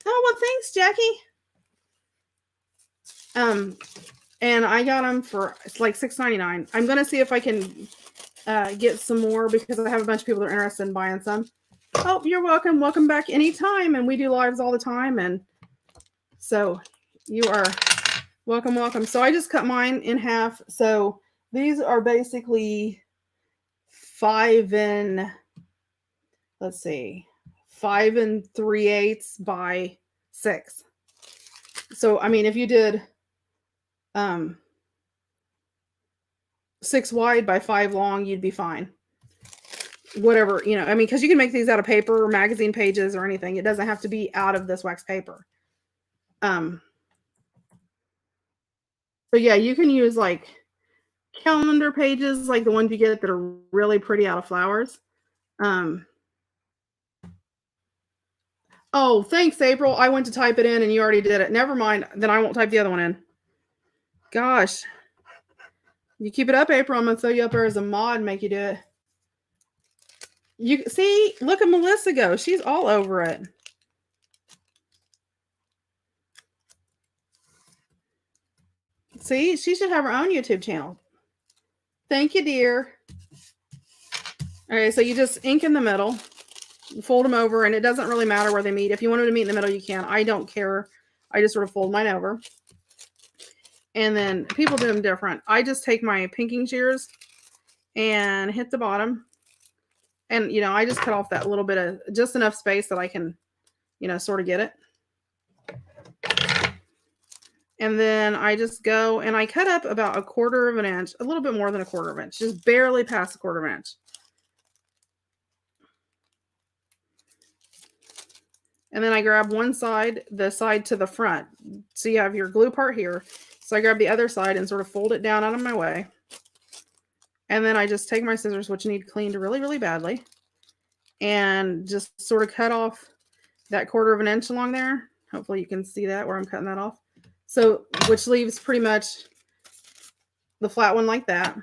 well, thanks, Jackie. And I got them for like $6.99. I'm gonna see if I can get some more because I have a bunch of people that are interested in buying some. Oh, you're welcome. Welcome back anytime. And we do lives all the time. And so you are welcome. So I just cut mine in half. So these are basically 5 3/8 by 6. So, I mean, if you did, 6 wide by 5 long, you'd be fine. Whatever, you know, I mean, because you can make these out of paper or magazine pages or anything. It doesn't have to be out of this wax paper. But yeah, you can use like calendar pages, like the ones you get that are really pretty out of flowers. Oh, thanks, April. I went to type it in and you already did it. Never mind. Then I won't type the other one in. Gosh. You keep it up, April. I'm going to throw you up there as a mod and make you do it. You see, look at Melissa go. She's all over it. See, she should have her own YouTube channel. Thank you, dear. All right, so you just ink in the middle, fold them over, and it doesn't really matter where they meet. If you want them to meet in the middle, you can. I don't care. I just sort of fold mine over. And then people do them different. I just take my pinking shears and hit the bottom. And, you know, I just cut off that little bit of, just enough space that I can, you know, sort of get it. And then I just go and I cut up about 1/4 of an inch, a little bit more than 1/4 of an inch, just barely past 1/4 of an inch. And then I grab one side, the side to the front. So you have your glue part here. So I grab the other side and sort of fold it down out of my way. And then I just take my scissors, which need cleaned really, really badly, and just sort of cut off that 1/4 of an inch along there. Hopefully you can see that where I'm cutting that off. So, which leaves pretty much the flat one like that.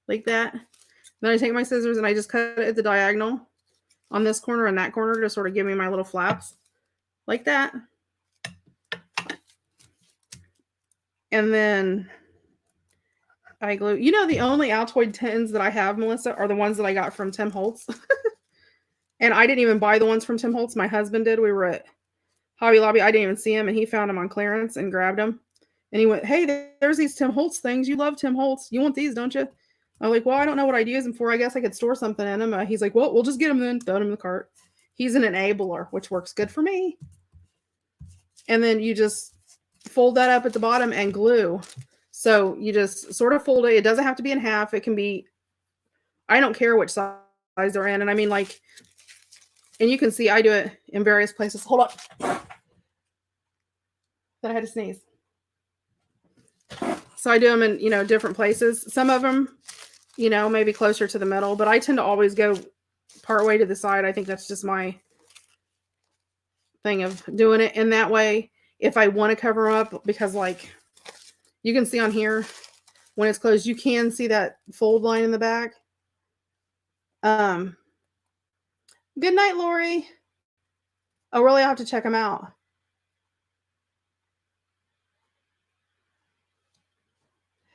Then I take my scissors and I just cut it at the diagonal on this corner and that corner to sort of give me my little flaps like that. And then I glue. You know, the only Altoid tins that I have, Melissa, are the ones that I got from Tim Holtz. And I didn't even buy the ones from Tim Holtz. My husband did. We were at Hobby Lobby. I didn't even see him, and he found them on clearance and grabbed them. And he went, "Hey, there's these Tim Holtz things. You love Tim Holtz. You want these, don't you?" I'm like, "Well, I don't know what I'd use them for. I guess I could store something in them." He's like, "Well, we'll just get them then." Throw them in the cart. He's an enabler, which works good for me. And then you just fold that up at the bottom and glue. So you just sort of fold it. It doesn't have to be in half. It can be, I don't care which size they're in. And I mean, like, and you can see I do it in various places. Hold up. Then I had to sneeze. So I do them in, you know, different places. Some of them, you know, maybe closer to the middle, but I tend to always go part way to the side. I think that's just my thing of doing it. And that way, if I want to cover them up, because like you can see on here when it's closed, you can see that fold line in the back. Good night, Lori. Oh, really? I'll have to check them out.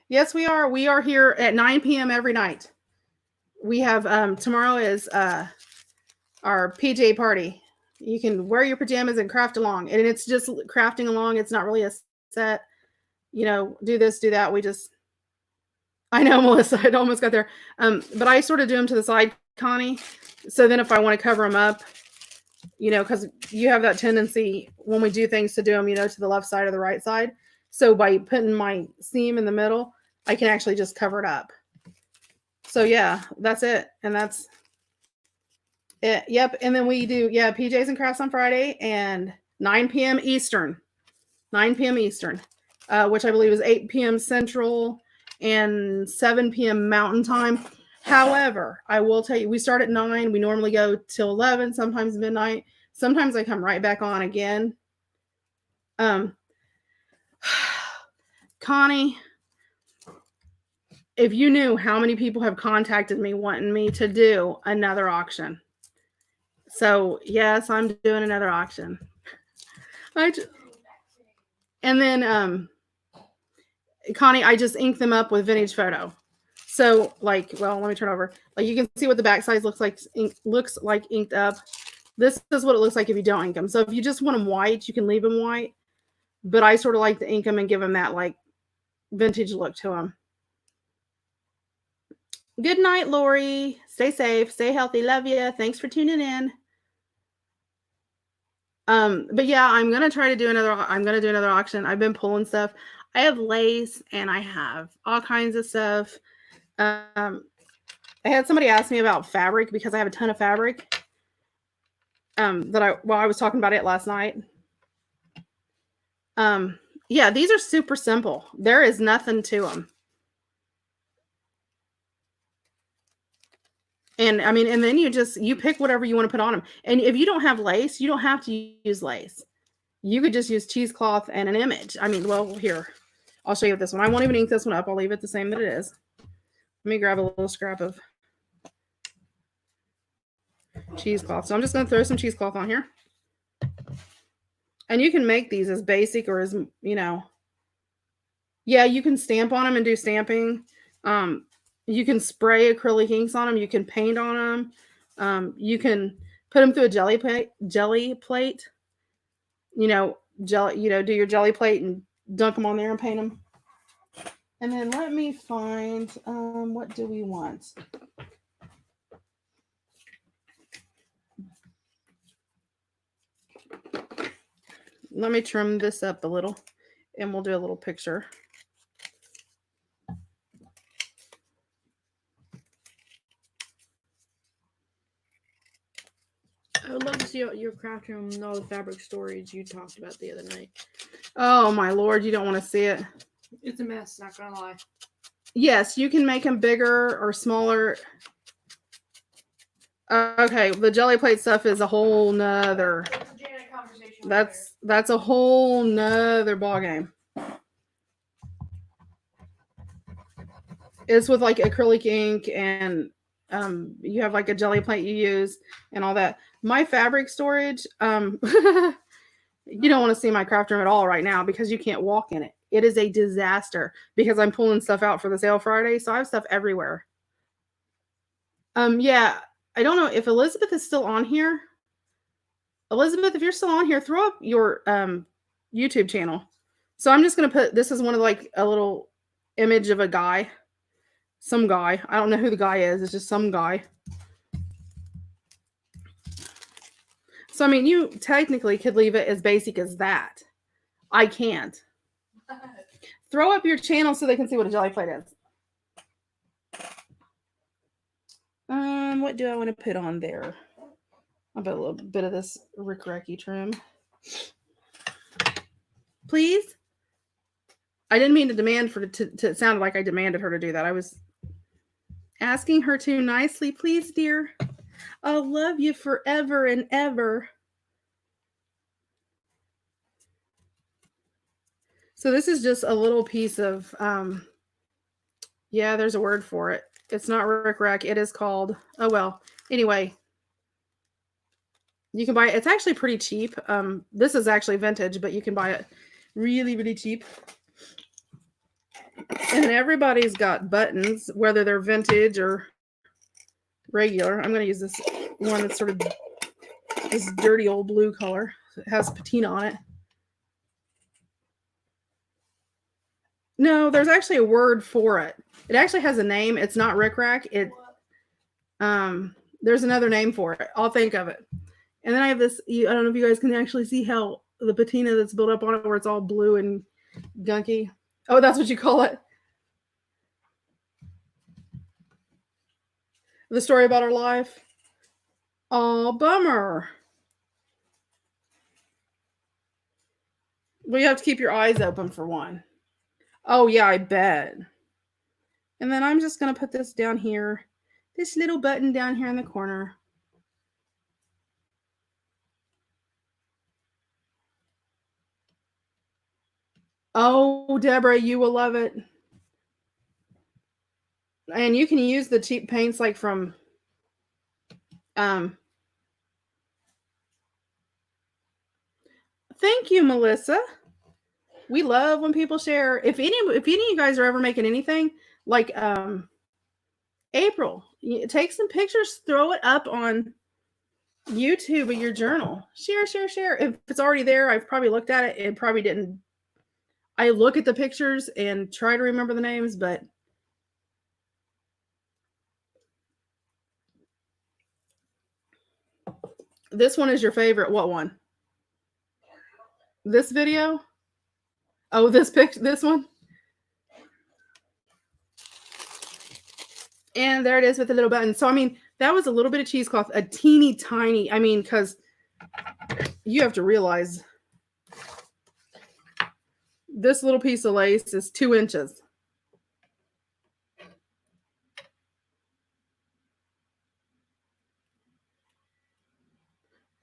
Yes, we are. We are here at 9 p.m. every night. We have tomorrow is our PJ party. You can wear your pajamas and craft along, and it's just crafting along. It's not really a set, you know, do this, do that. We just, I know, Melissa, it almost got there. But I sort of do them to the side, Connie. So then if I want to cover them up, you know, because you have that tendency when we do things to do them, you know, to the left side or the right side. So by putting my seam in the middle, I can actually just cover it up. So yeah, that's it. And that's it. Yep. And then we do, yeah, PJs and crafts on Friday and 9 p.m. Eastern. 9 p.m. Eastern, which I believe is 8 p.m. Central and 7 p.m. Mountain Time. However, I will tell you, we start at 9. We normally go till 11, sometimes midnight. Sometimes I come right back on again. Connie, if you knew how many people have contacted me wanting me to do another auction. So, yes, I'm doing another auction. And then, Connie, I just ink them up with Vintage Photo. So, like, well, let me turn over. Like, you can see what the back side looks like inked up. This is what it looks like if you don't ink them. So, if you just want them white, you can leave them white. But I sort of like to ink them and give them that, like, vintage look to them. Good night, Lori. Stay safe. Stay healthy. Love you. Thanks for tuning in. But yeah, I'm going to try to do another auction. I've been pulling stuff. I have lace and I have all kinds of stuff. I had somebody ask me about fabric because I have a ton of fabric. I was talking about it last night. Yeah, these are super simple. There is nothing to them. And I mean, and then you pick whatever you want to put on them. And if you don't have lace, you don't have to use lace. You could just use cheesecloth and an image. I mean, well, here, I'll show you this one. I won't even ink this one up. I'll leave it the same that it is. Let me grab a little scrap of cheesecloth. So I'm just going to throw some cheesecloth on here. And you can make these as basic or as, yeah, you can stamp on them and do stamping. You can spray acrylic inks on them. You can paint on them. You can put them through a jelly plate. Do your jelly plate and dunk them on there and paint them. And then let me find, what do we want? Let me trim this up a little and we'll do a little picture. I would love to see your craft room and all the fabric storage you talked about the other night. Oh my Lord, you don't want to see it. It's a mess, not gonna lie. Yes, you can make them bigger or smaller. Okay, the jelly plate stuff is a whole nother. That's a whole nother ballgame. It's with like acrylic ink and you have like a jelly plate you use and all that. My fabric storage, you don't want to see my craft room at all right now because you can't walk in it. It is a disaster because I'm pulling stuff out for the sale Friday, so I have stuff everywhere. Yeah, I don't know if Elizabeth is still on here. Elizabeth, if you're still on here, throw up your YouTube channel. So I'm just going to put, this is one of like a little image of a guy. Some guy. I don't know who the guy is. It's just some guy. So, I mean, you technically could leave it as basic as that. I can't. Throw up your channel so they can see what a jelly plate is. What do I want to put on there? I'll put a little bit of this Rick Racky trim. Please? I didn't mean to demand for it to sound like I demanded her to do that. I was asking her to nicely. Please, dear. I'll love you forever and ever. So this is just a little piece of, yeah, there's a word for it. It's not Rick Rack. It is called, oh, well, anyway. You can buy it. It's actually pretty cheap. This is actually vintage, but you can buy it really, really cheap. And everybody's got buttons, whether they're vintage or regular. I'm going to use this one that's sort of this dirty old blue color. It has patina on it. No, there's actually a word for it. It actually has a name. It's not Rick Rack. There's another name for it. I'll think of it. And then I have this, I don't know if you guys can actually see how the patina that's built up on it where it's all blue and gunky. Oh, that's what you call it. The story about our life. Oh, bummer. Well, you have to keep your eyes open for one. Oh, yeah, I bet. And then I'm just going to put this down here. This little button down here in the corner. Oh, Deborah, you will love it. And you can use the cheap paints like from thank you, Melissa. We love when people share. If any of you guys are ever making anything, like April, take some pictures, throw it up on YouTube or your journal. Share. If it's already there, I've probably looked at it. It probably didn't. I look at the pictures and try to remember the names, but this one is your favorite. What one? This video? Oh, this one? And there it is with the little button. So, I mean, that was a little bit of cheesecloth, a teeny tiny, I mean, because you have to realize this little piece of lace is 2 inches.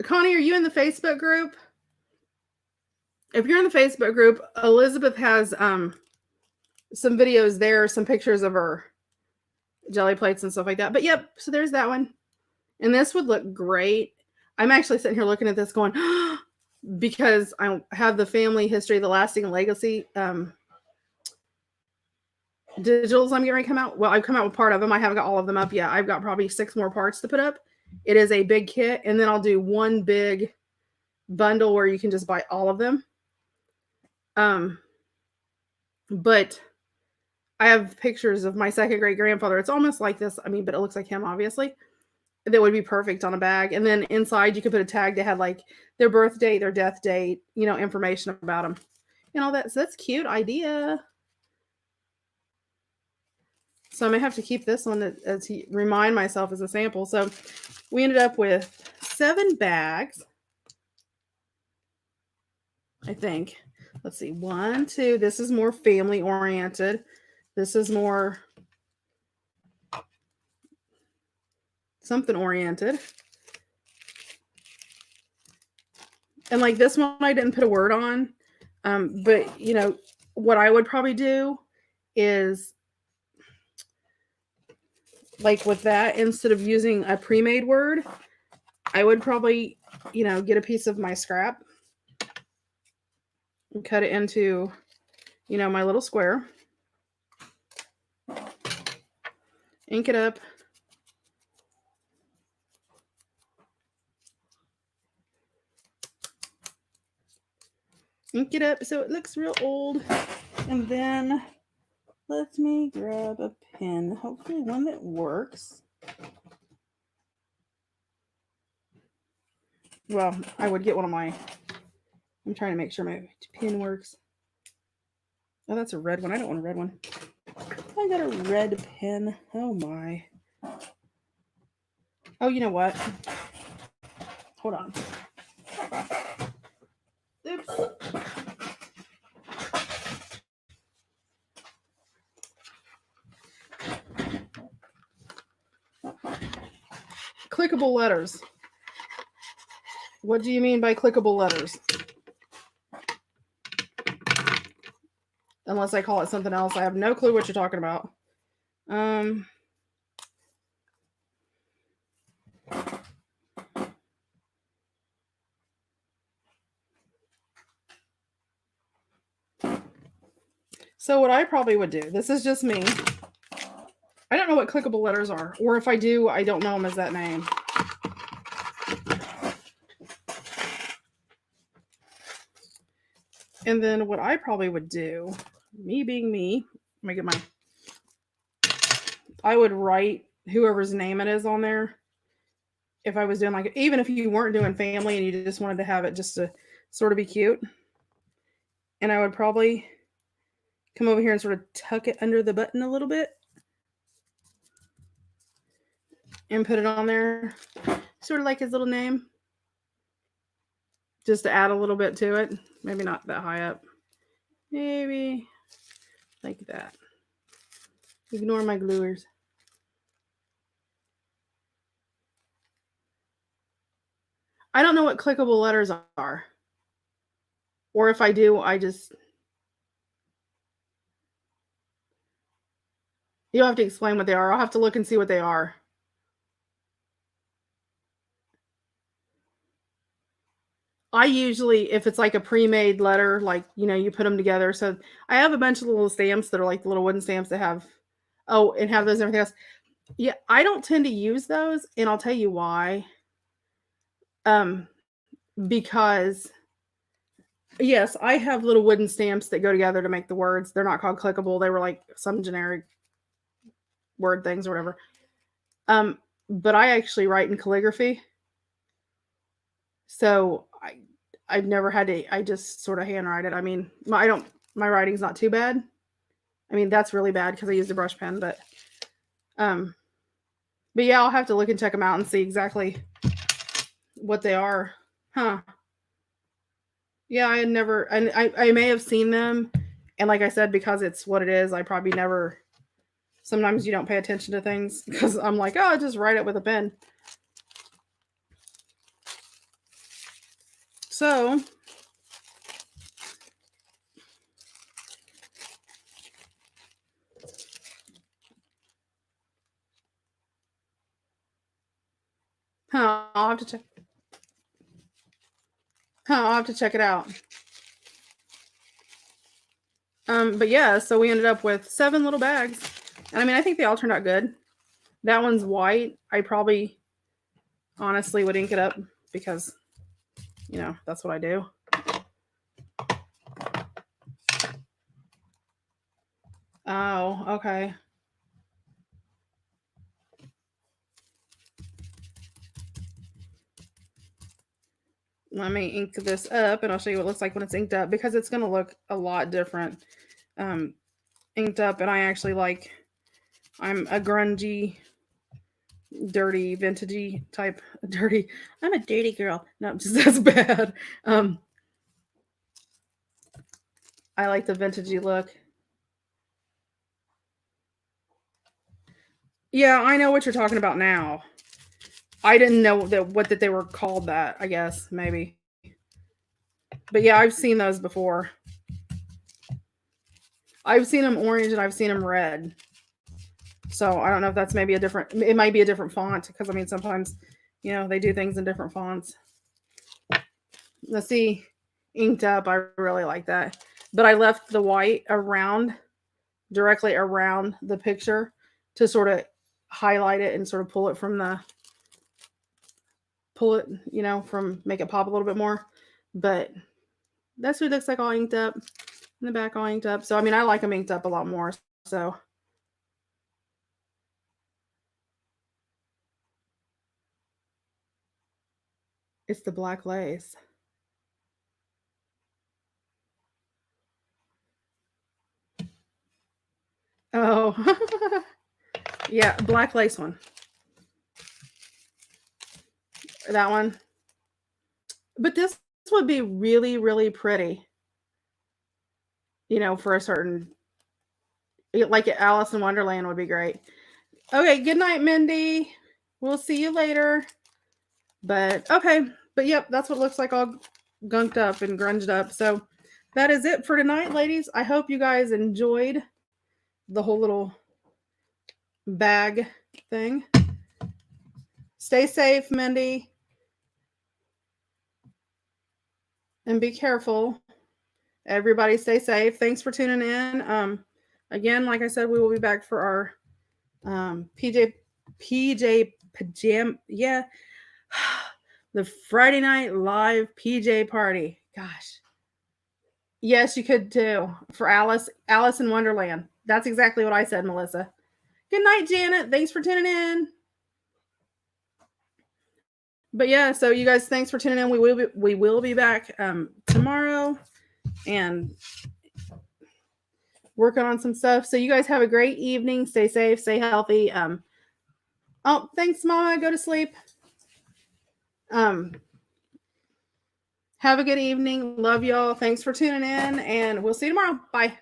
Connie, are you in the Facebook group? If you're in the Facebook group, Elizabeth has some videos there, some pictures of her jelly plates and stuff like that. But yep, so there's that one. And this would look great. I'm actually sitting here looking at this going, because I have the family history, the lasting legacy digitals I'm getting ready to come out. Well, I've come out with part of them. I haven't got all of them up yet. I've got probably 6 more parts to put up. It is a big kit, and then I'll do one big bundle where you can just buy all of them. But I have pictures of my second great grandfather. It's almost like this. I mean, but it looks like him, obviously. That would be perfect on a bag. And then inside you could put a tag that had like their birth date, their death date, information about them and all that. So that's a cute idea. So I may have to keep this one to remind myself as a sample. So we ended up with 7 bags, I think. Let's see, 1, 2. This is more family oriented. This is more something oriented. And like this one, I didn't put a word on. But what I would probably do is, like with that, instead of using a pre-made word, I would probably, get a piece of my scrap and cut it into, my little square. Ink it up. Ink it up so it looks real old. And then let me grab a pen, hopefully one that works. Well, I would get one of my, I'm trying to make sure my pen works. Oh, that's a red one. I don't want a red one. I got a red pen. Oh my. Oh, you know what? Hold on. Oops. Clickable letters. What do you mean by clickable letters? Unless I call it something else. I have no clue what you're talking about. So what I probably would do, this is just me. I don't know what clickable letters are. Or if I do, I don't know them as that name. And then what I probably would do, me being me, let me get my, I would write whoever's name it is on there. If I was doing like, even if you weren't doing family and you just wanted to have it just to sort of be cute. And I would probably come over here and sort of tuck it under the button a little bit. And put it on there. Sort of like his little name. Just to add a little bit to it. Maybe not that high up. Maybe like that. Ignore my gluers. I don't know what clickable letters are. Or if I do, you'll have to explain what they are. I'll have to look and see what they are. I usually, if it's like a pre-made letter, like, you put them together. So I have a bunch of little stamps that are like the little wooden stamps that have, and have those and everything else. Yeah, I don't tend to use those, and I'll tell you why. Because, yes, I have little wooden stamps that go together to make the words. They're not called clickable. They were like some generic word things or whatever. But I actually write in calligraphy. So I've never had to, I just sort of handwrite it. I mean, my writing's not too bad. I mean, that's really bad because I used a brush pen, but But yeah, I'll have to look and check them out and see exactly what they are. Huh. Yeah, I had never, and I may have seen them. And like I said, because it's what it is, I probably never, sometimes you don't pay attention to things because I'm like, oh, just write it with a pen. So, I'll have to check. I'll have to check it out. But yeah, so we ended up with 7 little bags. And I mean, I think they all turned out good. That one's white. I probably honestly would ink it up because, you know, that's what I do. Oh, okay. Let me ink this up and I'll show you what it looks like when it's inked up because it's going to look a lot different inked up. And I actually like, I'm a grungy, dirty, vintagey type. Dirty. I'm a dirty girl. No, just that's bad. I like the vintagey look. Yeah, I know what you're talking about now. I didn't know that they were called that, I guess, maybe. But yeah, I've seen those before. I've seen them orange and I've seen them red. So I don't know if that's maybe it might be a different font because I mean, sometimes, you know, they do things in different fonts. Let's see, inked up. I really like that. But I left the white directly around the picture to sort of highlight it and sort of pull it, you know, make it pop a little bit more. But that's what it looks like all inked up. In the back all inked up. So I mean, I like them inked up a lot more. So it's the black lace. Oh, yeah, black lace one. That one. But this would be really, really pretty, you know, for a certain, like Alice in Wonderland would be great. Okay, good night, Mindy. We'll see you later. But okay, but yep, that's what it looks like all gunked up and grunged up. So that is it for tonight, ladies. I hope you guys enjoyed the whole little bag thing. Stay safe, Mindy. And be careful. Everybody stay safe. Thanks for tuning in. Again, like I said, we will be back for our PJ pajama. Yeah. The Friday night live PJ party. Gosh. Yes, you could too. For Alice in Wonderland. That's exactly what I said, Melissa. Good night, Janet. Thanks for tuning in. But yeah, so you guys, thanks for tuning in. We will be back tomorrow and working on some stuff. So you guys have a great evening. Stay safe, stay healthy. Oh, thanks, Mama. Go to sleep. Have a good evening. Love y'all. Thanks for tuning in, and we'll see you tomorrow. Bye.